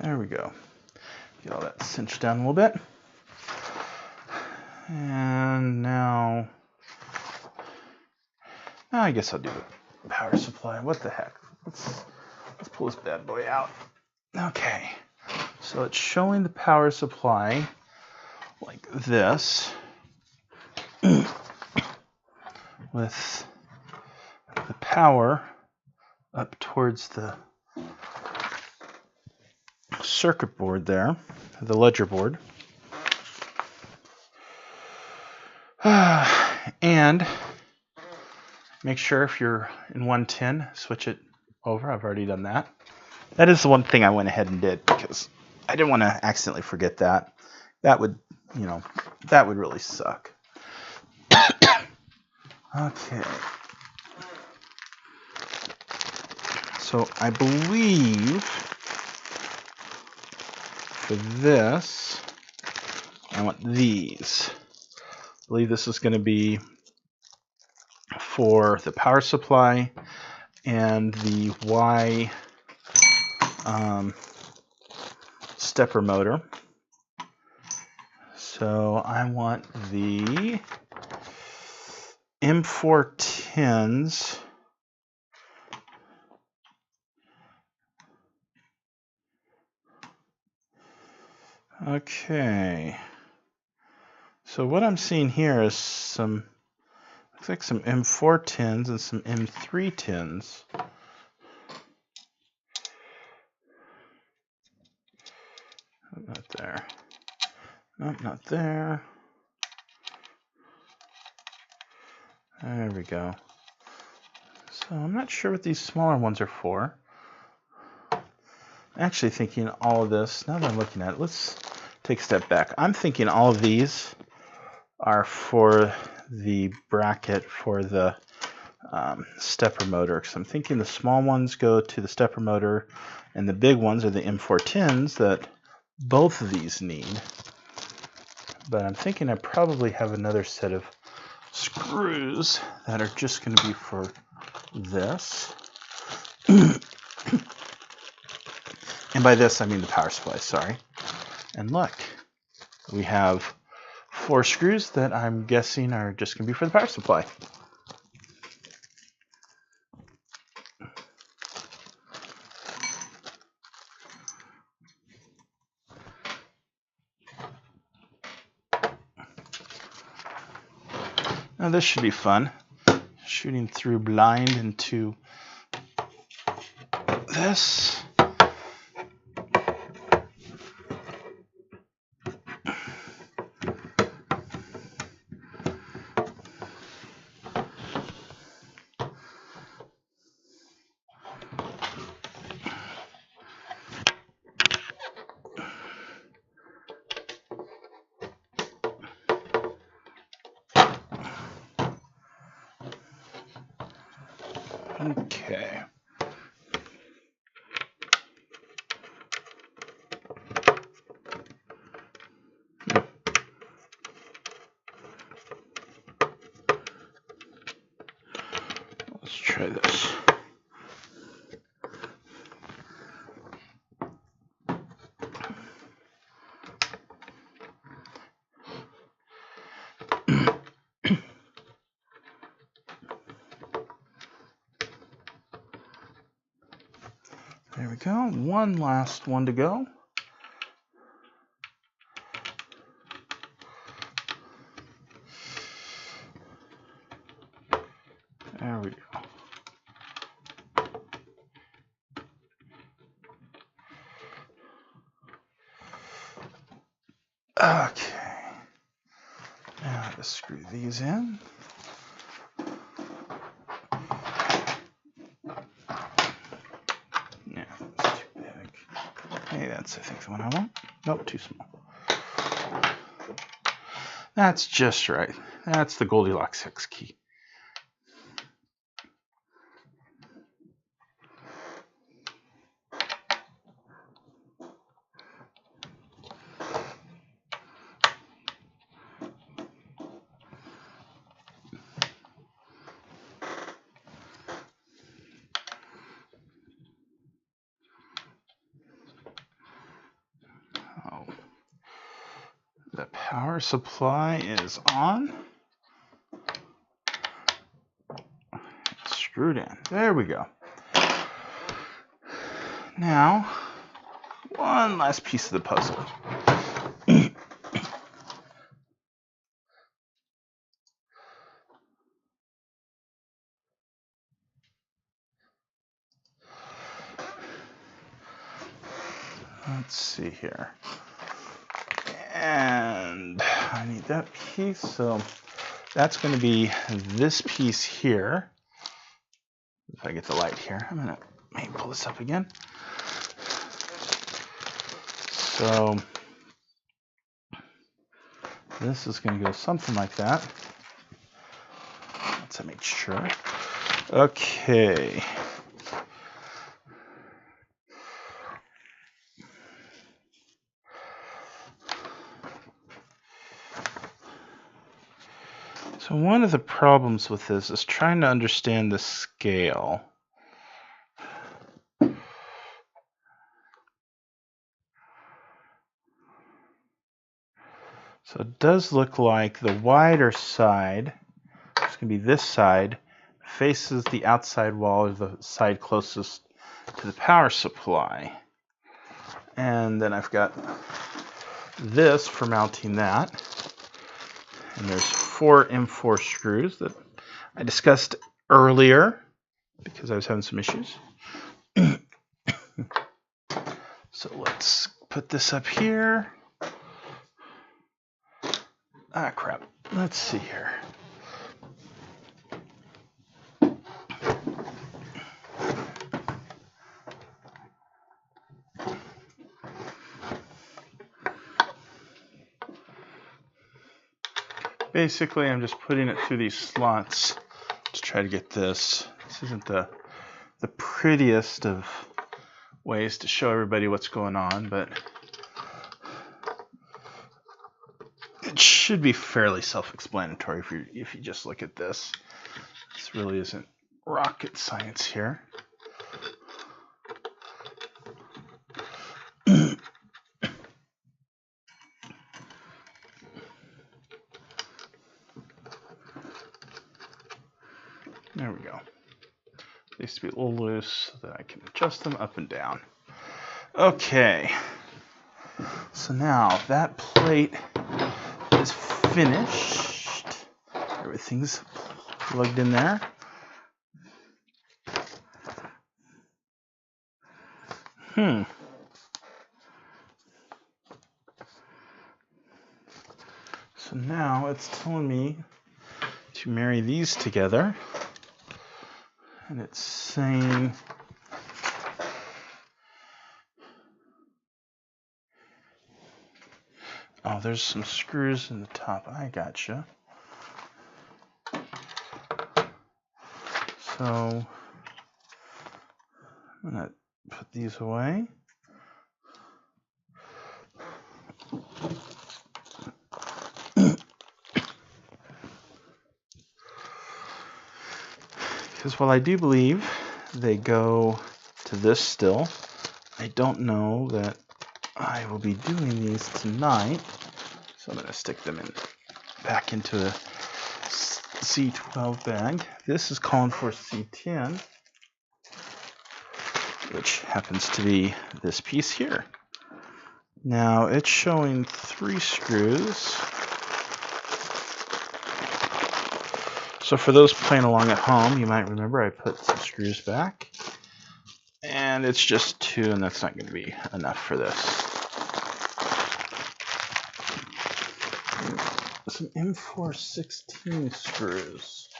There we go. Get all that cinched down a little bit. And now I guess I'll do the power supply. What the heck? Let's pull this bad boy out. Okay. So it's showing the power supply like this with the power up towards the circuit board there, the ledger board. And make sure if you're in 110, switch it over. I've already done that. That is the one thing I went ahead and did because I didn't want to accidentally forget that. That would, that would really suck. Okay. So I believe for this, I want these. I believe this is going to be for the power supply and the Y stepper motor. So I want the M410s. Okay. So what I'm seeing here is looks like some M410s and some M310s. Not there. Nope, not there. There we go. So I'm not sure what these smaller ones are for. I'm actually thinking all of this, now that I'm looking at it, let's take a step back. I'm thinking all of these are for the bracket for the stepper motor. Because I'm thinking the small ones go to the stepper motor and the big ones are the M410s that both of these need. But I'm thinking I probably have another set of screws that are just going to be for this. And by this I mean the power supply, sorry. And look, we have 4 screws that I'm guessing are just going to be for the power supply. Now this should be fun. Shooting through blind into this. Okay. Let's try this. There we go. One last one to go. There we go. Okay. Now let's screw these in. Yeah, that's too big. Hey, that's I think the one I want. Nope, too small. That's just right. That's the Goldilocks hex key. Oh. The power supply is on. It's screwed in. There we go. Now, one last piece of the puzzle. Let's see here. And I need that piece, so that's going to be this piece here. If I get the light here, I'm going to maybe pull this up again. So this is going to go something like that. Let's make sure. Okay. So one of the problems with this is trying to understand the scale. So it does look like the wider side, it's going to be this side, faces the outside wall, or the side closest to the power supply. And then I've got this for mounting that. And there's 4 M4 screws that I discussed earlier because I was having some issues. So let's put this up here. Ah, crap. Let's see here. Basically, I'm just putting it through these slots to try to get this. This isn't the prettiest of ways to show everybody what's going on, but it should be fairly self-explanatory if you just look at this. This really isn't rocket science here. There we go. They used to be a little loose so that I can adjust them up and down. Okay. So now that plate is finished. Everything's plugged in there. So now it's telling me to marry these together. And it's saying oh, there's some screws in the top. I gotcha. So I'm going to put these away. Because while I do believe they go to this still, I don't know that I will be doing these tonight. So I'm going to stick them back into the C12 bag. This is calling for C10, which happens to be this piece here. Now it's showing 3 screws. So for those playing along at home, you might remember I put some screws back. And it's just 2, and that's not going to be enough for this. Some M416 screws.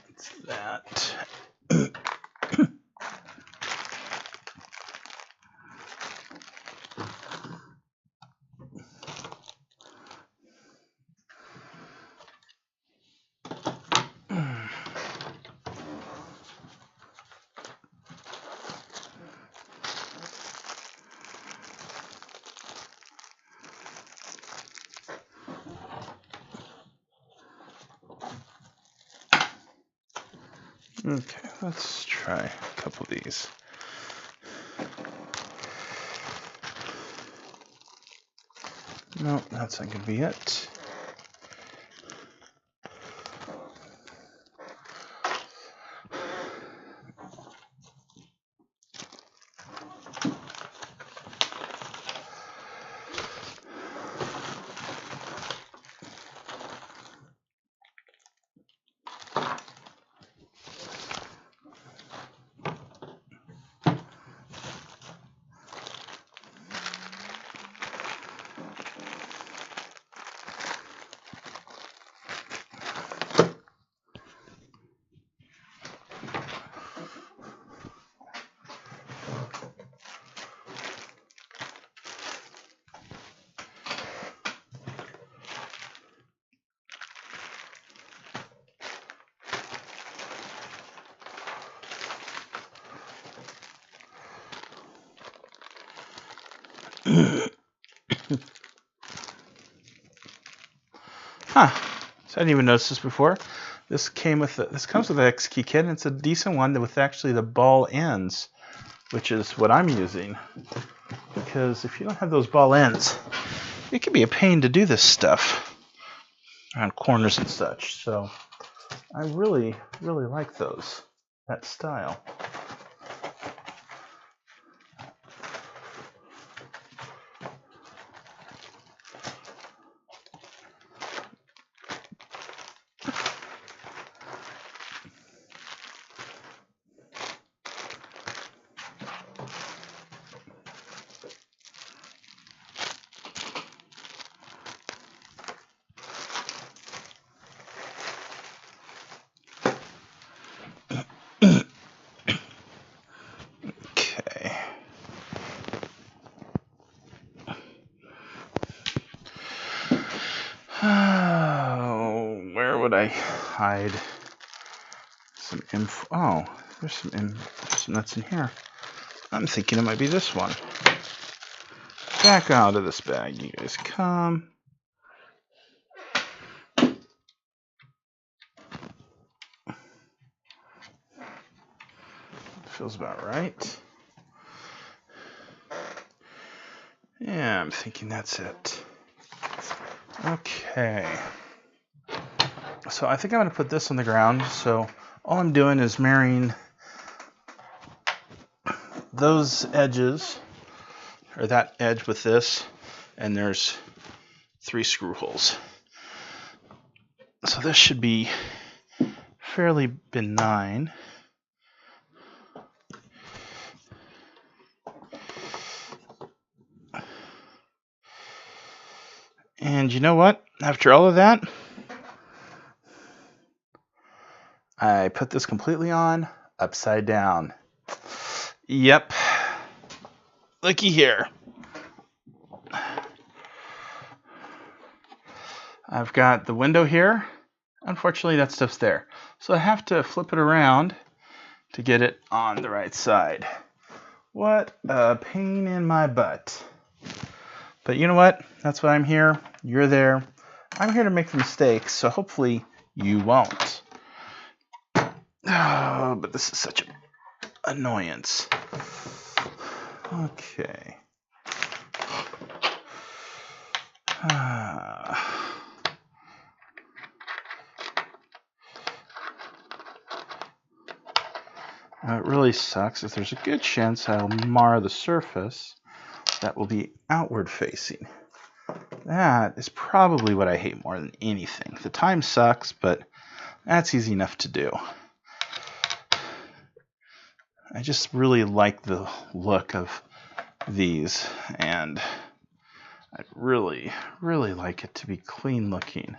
It's that. Okay, let's try a couple of these. No, that's not going to be it. Huh. So I didn't even notice this before. This comes with the X key kit, and it's a decent one with actually the ball ends, which is what I'm using. Because if you don't have those ball ends, it can be a pain to do this stuff around corners and such. So I really, really like those, that style. Where would I hide some info? Oh, there's some nuts in here. I'm thinking it might be this one. Back out of this bag, you guys come. Feels about right. Yeah, I'm thinking that's it. Okay. So I think I'm going to put this on the ground. So all I'm doing is marrying those edges, or that edge with this, and there's 3 screw holes. So this should be fairly benign. And you know what? After all of that, I put this completely on upside down. Yep. Looky here. I've got the window here. Unfortunately, that stuff's there. So I have to flip it around to get it on the right side. What a pain in my butt. But you know what? That's why I'm here. You're there. I'm here to make the mistakes, so hopefully you won't. Oh, but this is such an annoyance. Okay. Now it really sucks if there's a good chance I'll mar the surface that will be outward facing. That is probably what I hate more than anything. The time sucks, but that's easy enough to do. I just really like the look of these, and I'd really, really like it to be clean looking.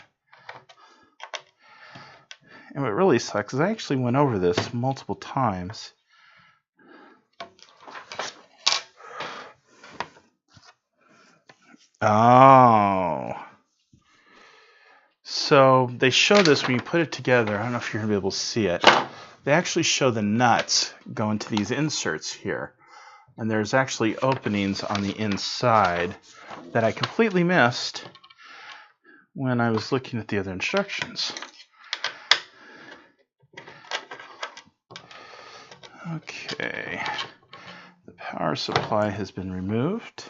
And what really sucks is I actually went over this multiple times. Oh. So they show this when you put it together. I don't know if you're going to be able to see it. They actually show the nuts go into these inserts here. And there's actually openings on the inside that I completely missed when I was looking at the other instructions. Okay, the power supply has been removed.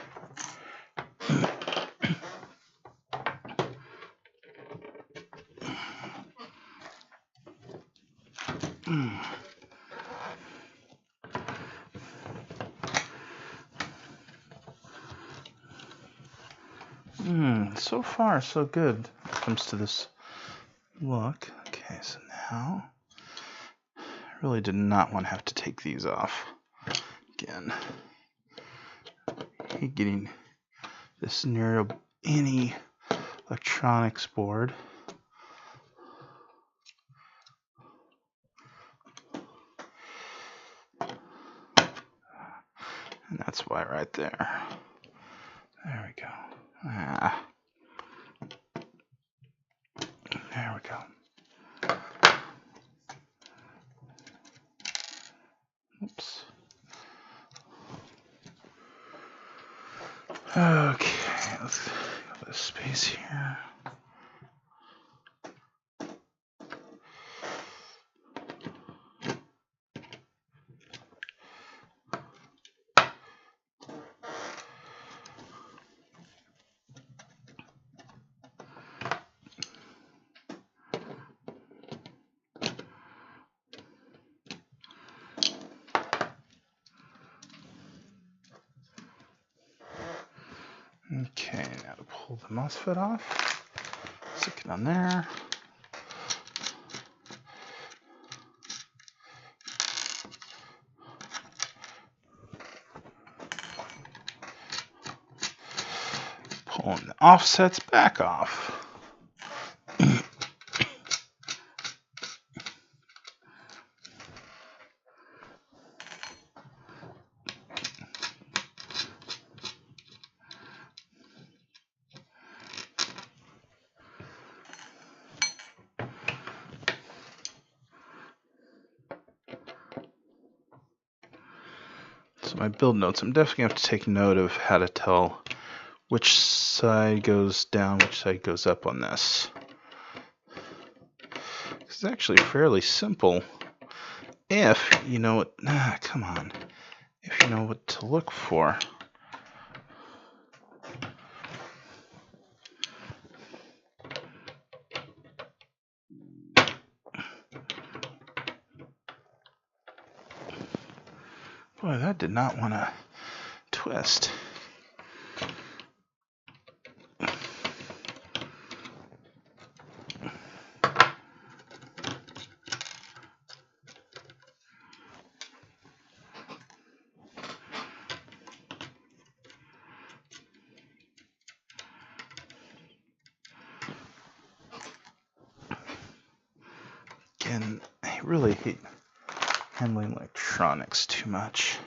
So far, so good when it comes to this look. Okay, so now I really did not want to have to take these off again. I hate getting this near any electronics board. And that's why right there. There we go. There we go. Oops. Okay, let's get a bit of space here. Okay, now to pull the MOSFET off, stick it on there. Pulling the offsets back off. So my build notes, I'm definitely going to have to take note of how to tell which side goes down, which side goes up on this. It's actually fairly simple if you know what, come on, if you know what to look for. Boy, that did not want to twist. Again, I really hate handling electronics too much.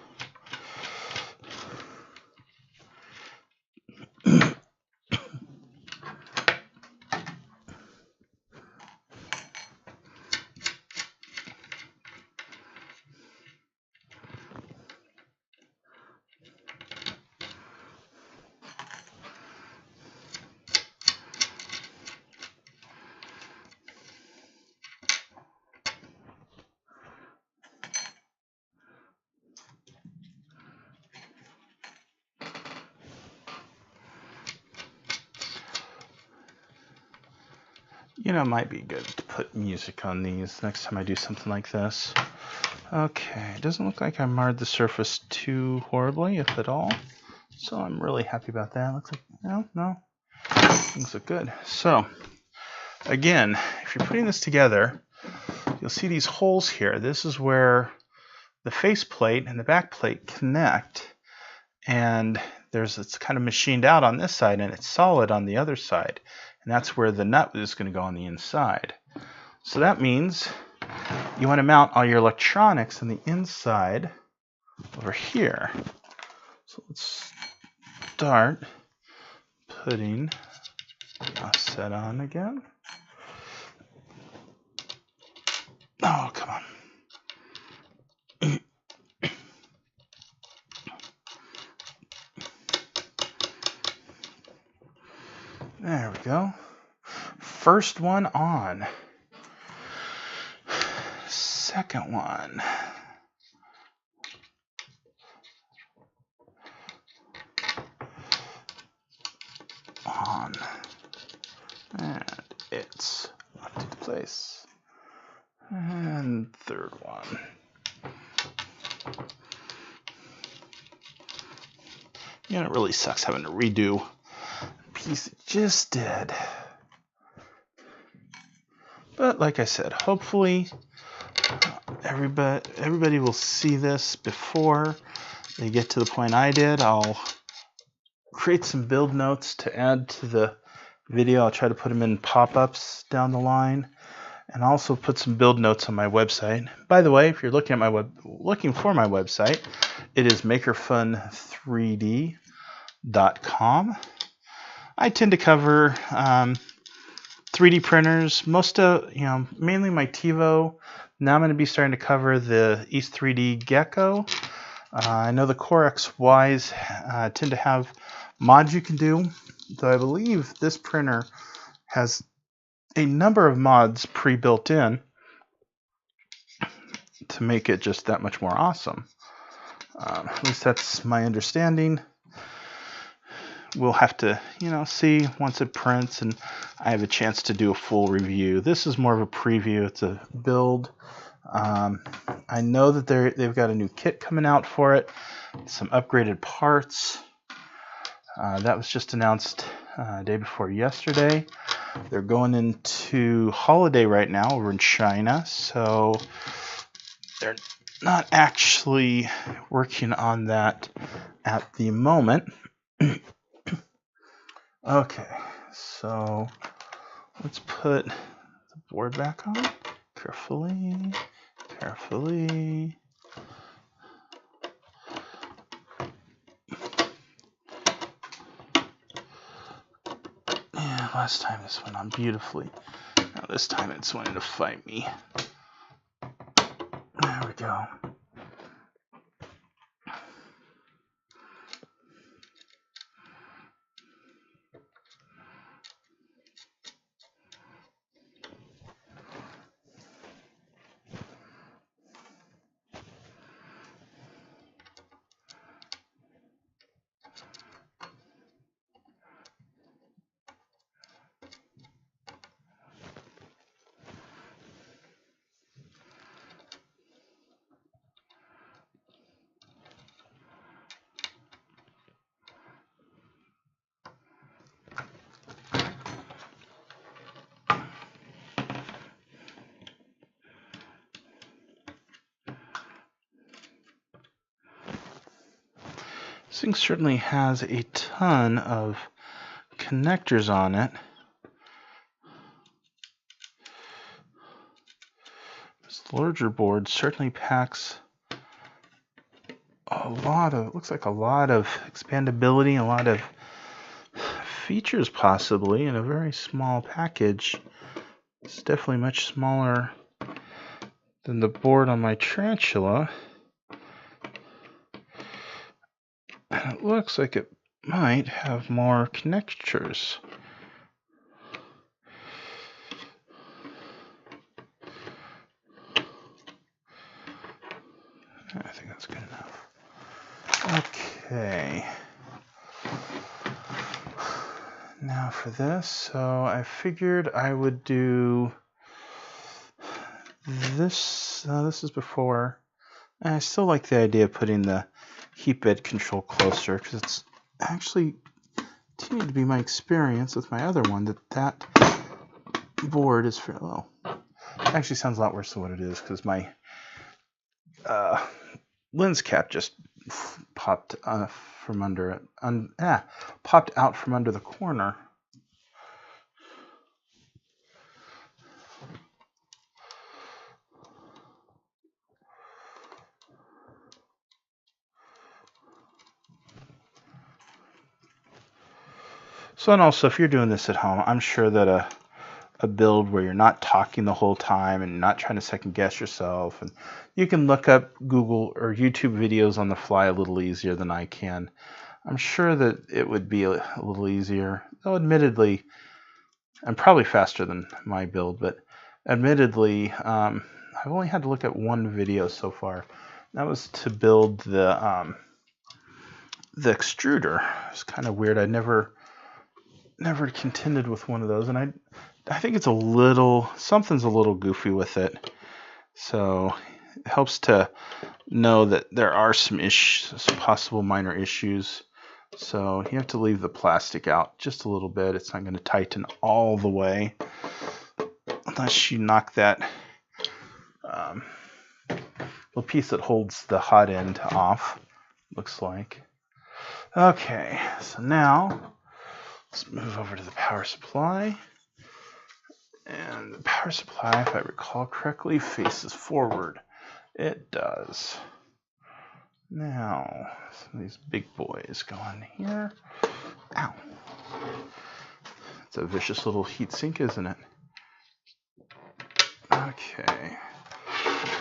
You know, it might be good to put music on these next time I do something like this. Okay, it doesn't look like I marred the surface too horribly, if at all. So I'm really happy about that. Looks like, no, things look good. So, again, if you're putting this together, you'll see these holes here. This is where the face plate and the back plate connect. And it's kind of machined out on this side, and it's solid on the other side. And that's where the nut is going to go on the inside. So that means you want to mount all your electronics on the inside over here. So let's start putting a set on again. Oh, come on. There we go. First one on. Second one. On. And it's locked into place. And third one. You know, it really sucks having to redo a piece it just did. But like I said, hopefully everybody will see this before they get to the point I did. I'll create some build notes to add to the video. I'll try to put them in pop-ups down the line, and also put some build notes on my website. By the way, if you're looking for my website, it is makerfun3d.com. I tend to cover 3D printers, mainly my TiVo. Now I'm going to be starting to cover the East 3D Gecko. I know the Core XYs tend to have mods you can do, though I believe this printer has a number of mods pre-built in to make it just that much more awesome. At least that's my understanding. We'll have to, see once it prints and I have a chance to do a full review. This is more of a preview. It's a build. I know that they've got a new kit coming out for it, some upgraded parts. That was just announced day before yesterday. They're going into holiday right now over in China, so they're not actually working on that at the moment. Okay, so let's put the board back on carefully. Yeah, last time this went on beautifully. Now this time it's wanting to fight me. There we go. This thing certainly has a ton of connectors on it. This larger board certainly packs looks like a lot of expandability, a lot of features possibly in a very small package. It's definitely much smaller than the board on my Tarantula. And it looks like it might have more connectors. I think that's good enough. Okay. Now for this, so I figured I would do this. This is before. I still like the idea of putting the heat bed control closer because it's actually continued to be my experience with my other one that board is fairly low. It actually sounds a lot worse than what it is because my lens cap just popped from under it. Popped out from under the corner. So, and also, if you're doing this at home, I'm sure that a build where you're not talking the whole time and not trying to second guess yourself, and you can look up Google or YouTube videos on the fly a little easier than I can. I'm sure that it would be a little easier, though admittedly, and probably faster than my build, but admittedly, I've only had to look at one video so far. That was to build the extruder. It's kind of weird. I never contended with one of those, and I think it's something's a little goofy with it. So it helps to know that there are some possible minor issues. So you have to leave the plastic out just a little bit. It's not going to tighten all the way unless you knock that little piece that holds the hot end off, looks like. Okay, so now let's move over to the power supply. And the power supply, if I recall correctly, faces forward. It does. Now, some of these big boys go in here. Ow. It's a vicious little heat sink, isn't it? Okay.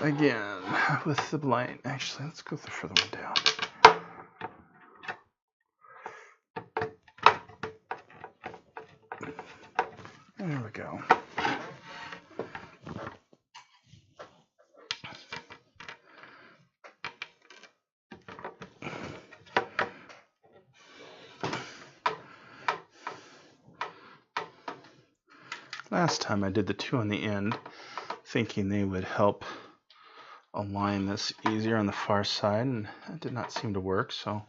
Again, with the blind. Actually, let's go the further one down. There we go. Last time I did the two on the end, thinking they would help align this easier on the far side, and that did not seem to work, so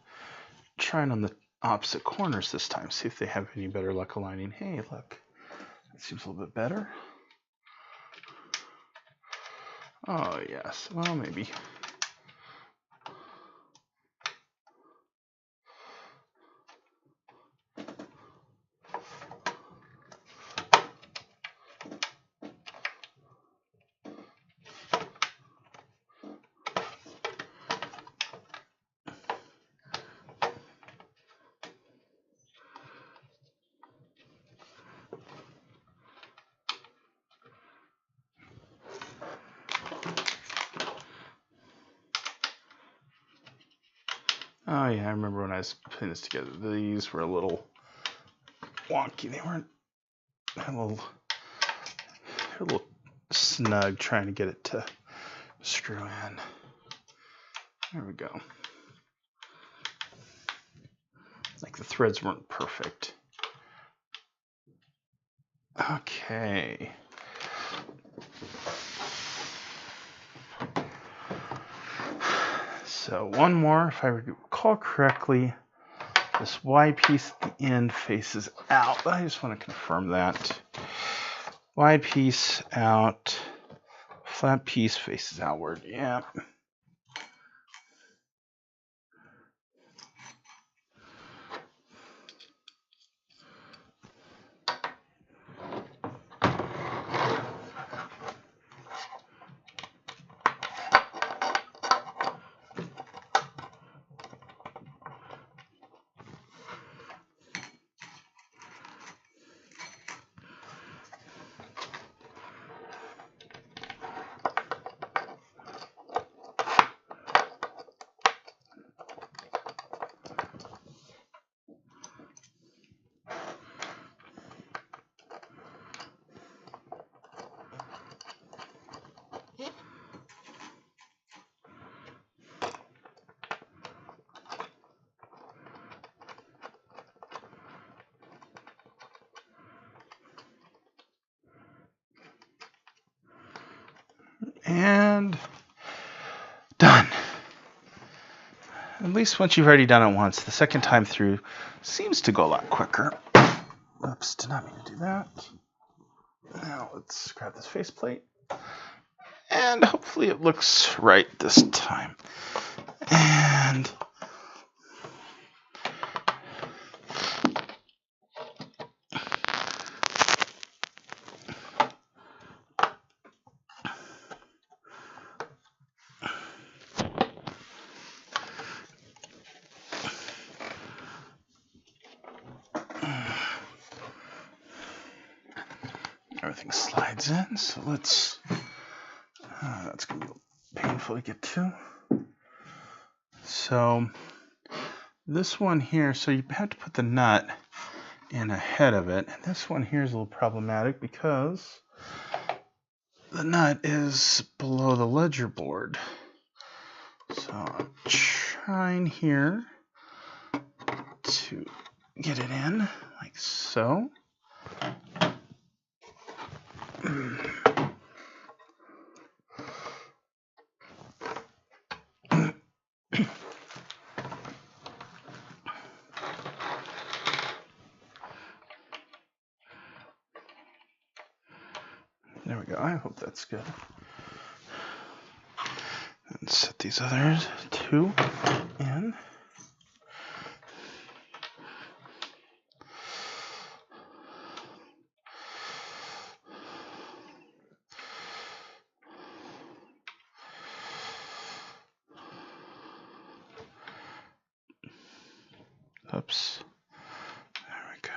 trying on the opposite corners this time, see if they have any better luck aligning. Hey, look, that seems a little bit better. Oh yes, well maybe. Oh yeah, I remember when I was putting this together. These were a little wonky. They weren't a little snug trying to get it to screw in. There we go. Like the threads weren't perfect. Okay. So one more, if I recall correctly, this Y piece at the end faces out, but I just want to confirm that. Y piece out, flat piece faces outward, yeah. And done. At least once you've already done it once, the second time through seems to go a lot quicker. Oops, did not mean to do that. Now let's grab this faceplate. And hopefully it looks right this time. And everything slides in, so let's, that's going to be painful to get to. So this one here, so you have to put the nut in ahead of it. And this one here is a little problematic because the nut is below the ledger board. So I'm trying here to get it in like so. There we go. I hope that's good. And set these others two in. Oops. There we go.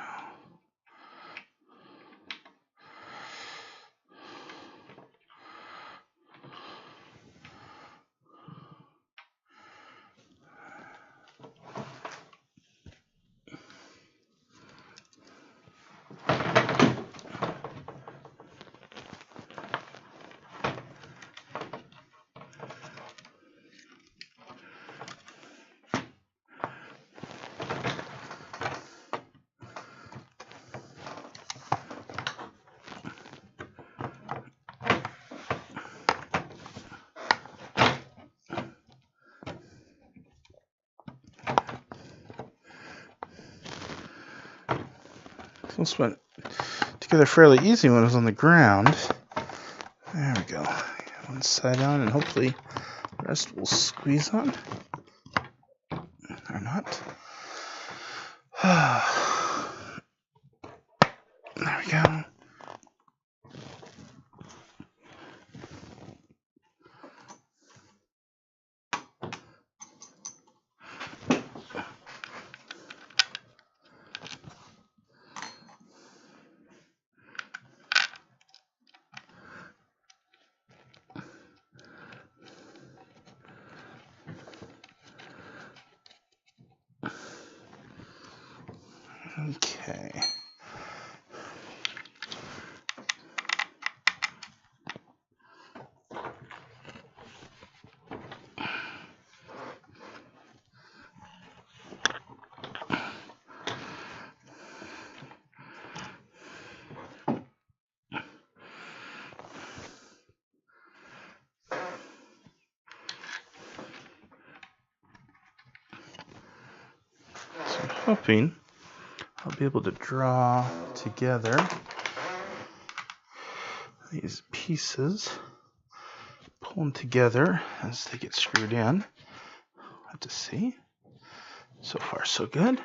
This went together fairly easy when it was on the ground. There we go. One side on, and hopefully the rest will squeeze on. Or not. There we go. Okay. So I'm hoping I'll be able to draw together these pieces, pull them together as they get screwed in. We'll have to see. So far, so good.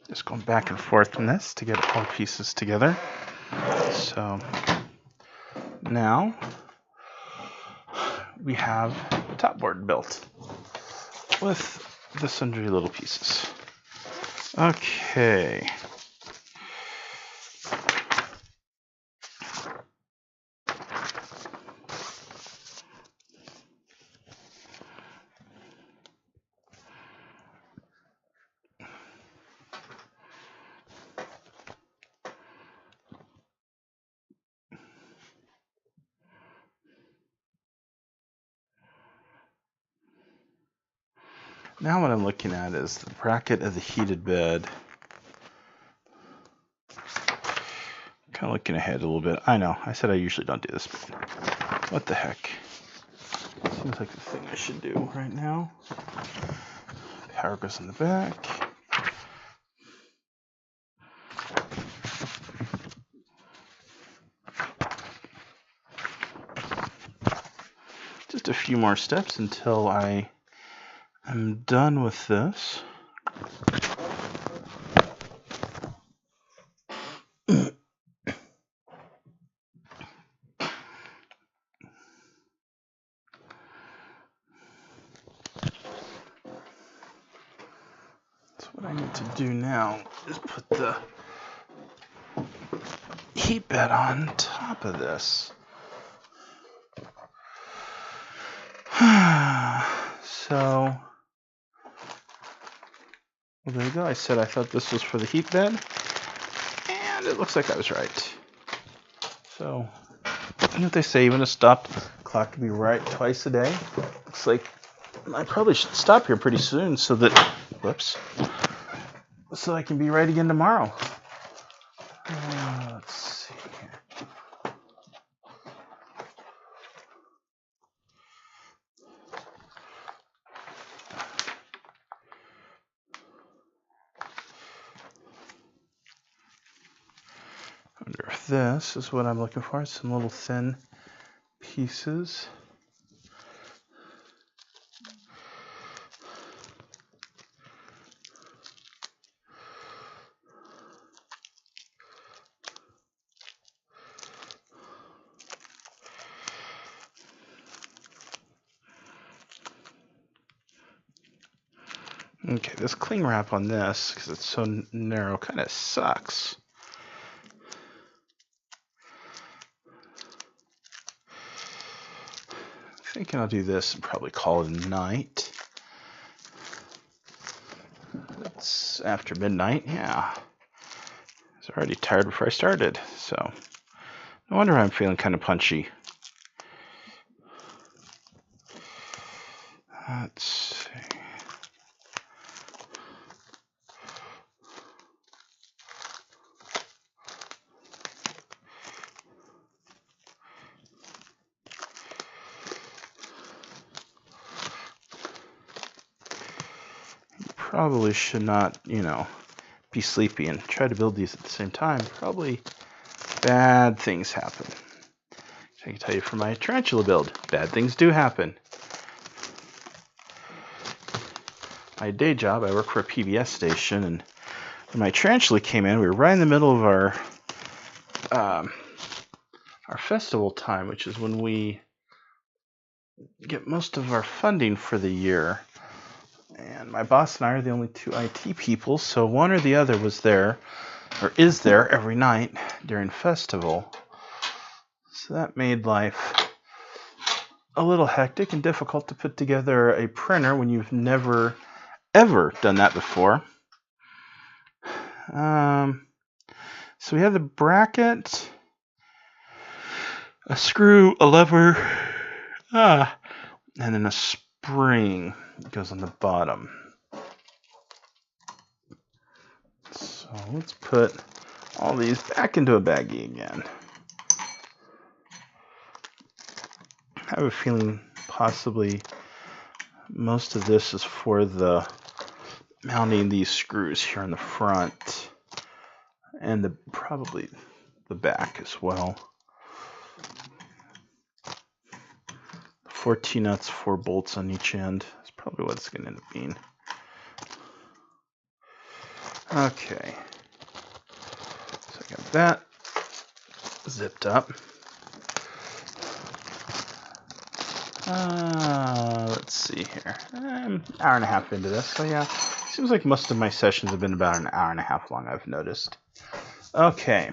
Just going back and forth in this to get all pieces together. So now we have a top board built with the sundry little pieces. Okay. Now what I'm looking at is the bracket of the heated bed. Kind of looking ahead a little bit. I know, I said I usually don't do this, but what the heck. Seems like the thing I should do right now. Power goes in the back. Just a few more steps until I am done with this. So what I need to do now is put the heat bed on top of this. So, well, there you go. I said I thought this was for the heat bed, and it looks like I was right. So, you know what they say, even a stopped clock can be right twice a day. Looks like I probably should stop here pretty soon so that, whoops, so I can be right again tomorrow. Let's see here. I wonder if this is what I'm looking for. Some little thin pieces. Okay, this cling wrap on this, because it's so narrow, kind of sucks. Thinking I'll do this and probably call it a night. It's after midnight, yeah. I was already tired before I started, so no wonder I'm feeling kind of punchy. Let's see. Probably should not, be sleepy and try to build these at the same time. Probably bad things happen. I can tell you from my tarantula build, bad things do happen. My day job, I work for a PBS station, and when my tarantula came in, we were right in the middle of our festival time, which is when we get most of our funding for the year. And my boss and I are the only two IT people, so one or the other was there, or is there every night during festival. So that made life a little hectic and difficult to put together a printer when you've never, ever done that before. So we have the bracket, a screw, a lever, and then a spring goes on the bottom. So let's put all these back into a baggie again. I have a feeling possibly most of this is for the mounting these screws here in the front and probably the back as well. 4 T-nuts, 4 bolts on each end. That's probably what it's going to end up being. Okay. So I got that zipped up. Let's see here. I'm an hour and a half into this, so yeah. Seems like most of my sessions have been about an hour and a half long, I've noticed. Okay.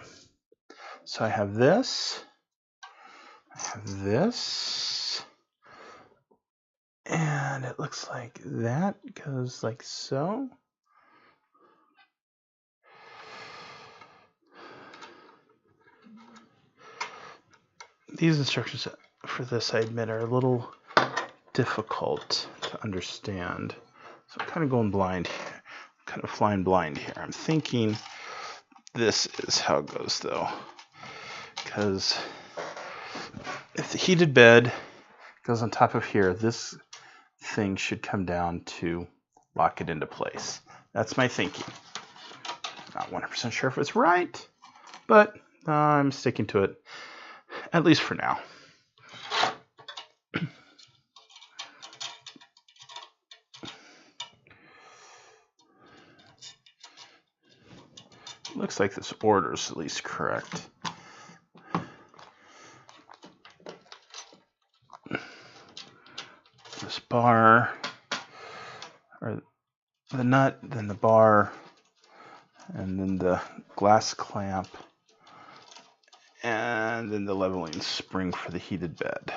So I have this. I have this. And it looks like that goes like so. These instructions for this, I admit, are a little difficult to understand. So I'm kind of going blind here. I'm kind of flying blind here. I'm thinking this is how it goes, though. Because if the heated bed goes on top of here, this thing should come down to lock it into place. That's my thinking. Not 100% sure if it's right, but I'm sticking to it, at least for now. Looks like this order is at least correct. This bar, or the nut, then the bar, and then the glass clamp, and then the leveling spring for the heated bed.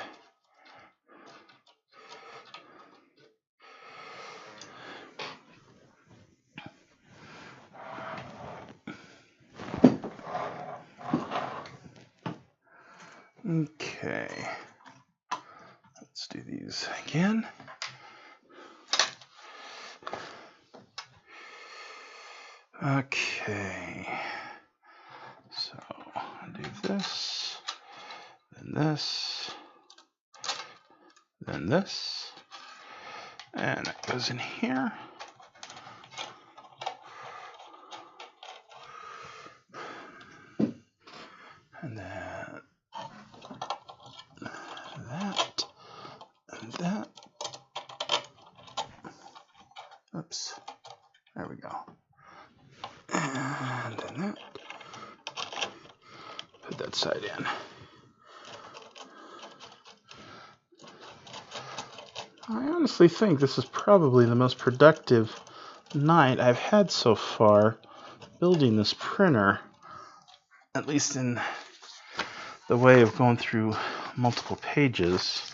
Okay, let's do these again. Okay, so I'll do this, then this, then this, and it goes in here. And then that, and that. Oops, there we go. And then that. Put that side in. I honestly think this is probably the most productive night I've had so far building this printer, at least in the way of going through multiple pages.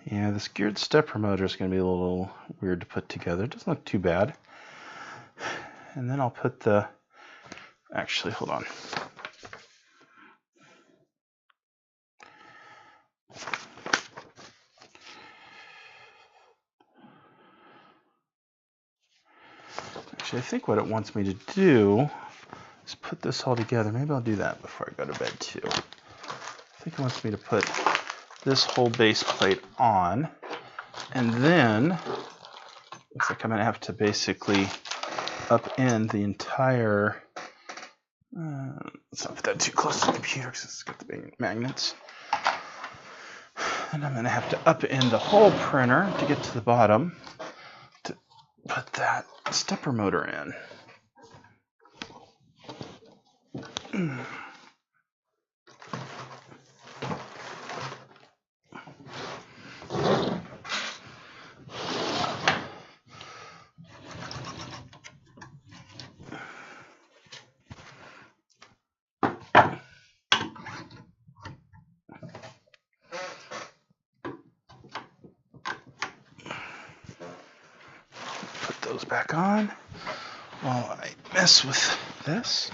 Yeah, this geared stepper motor is going to be a little weird to put together. It doesn't look too bad. And then I'll put the... Actually, hold on. Actually, I think what it wants me to do is put this all together. Maybe I'll do that before I go to bed, too. I think it wants me to put this whole base plate on, and then looks like I'm going to have to basically upend the entire... let's not put that too close to the computer because it's got the big magnets. And I'm going to have to upend the whole printer to get to the bottom to put that stepper motor in. Put those back on while I mess with this.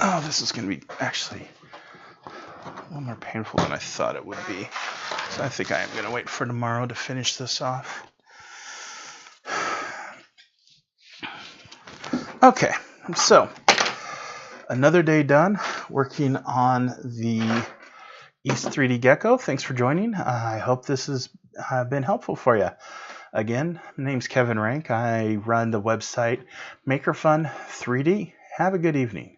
Oh, this is going to be actually a little more painful than I thought it would be. So I think I am going to wait for tomorrow to finish this off. Okay, so another day done working on the East 3D Gecko. Thanks for joining. I hope this has been helpful for you. Again, my name's Kevin Rank. I run the website MakerFun 3D. Have a good evening.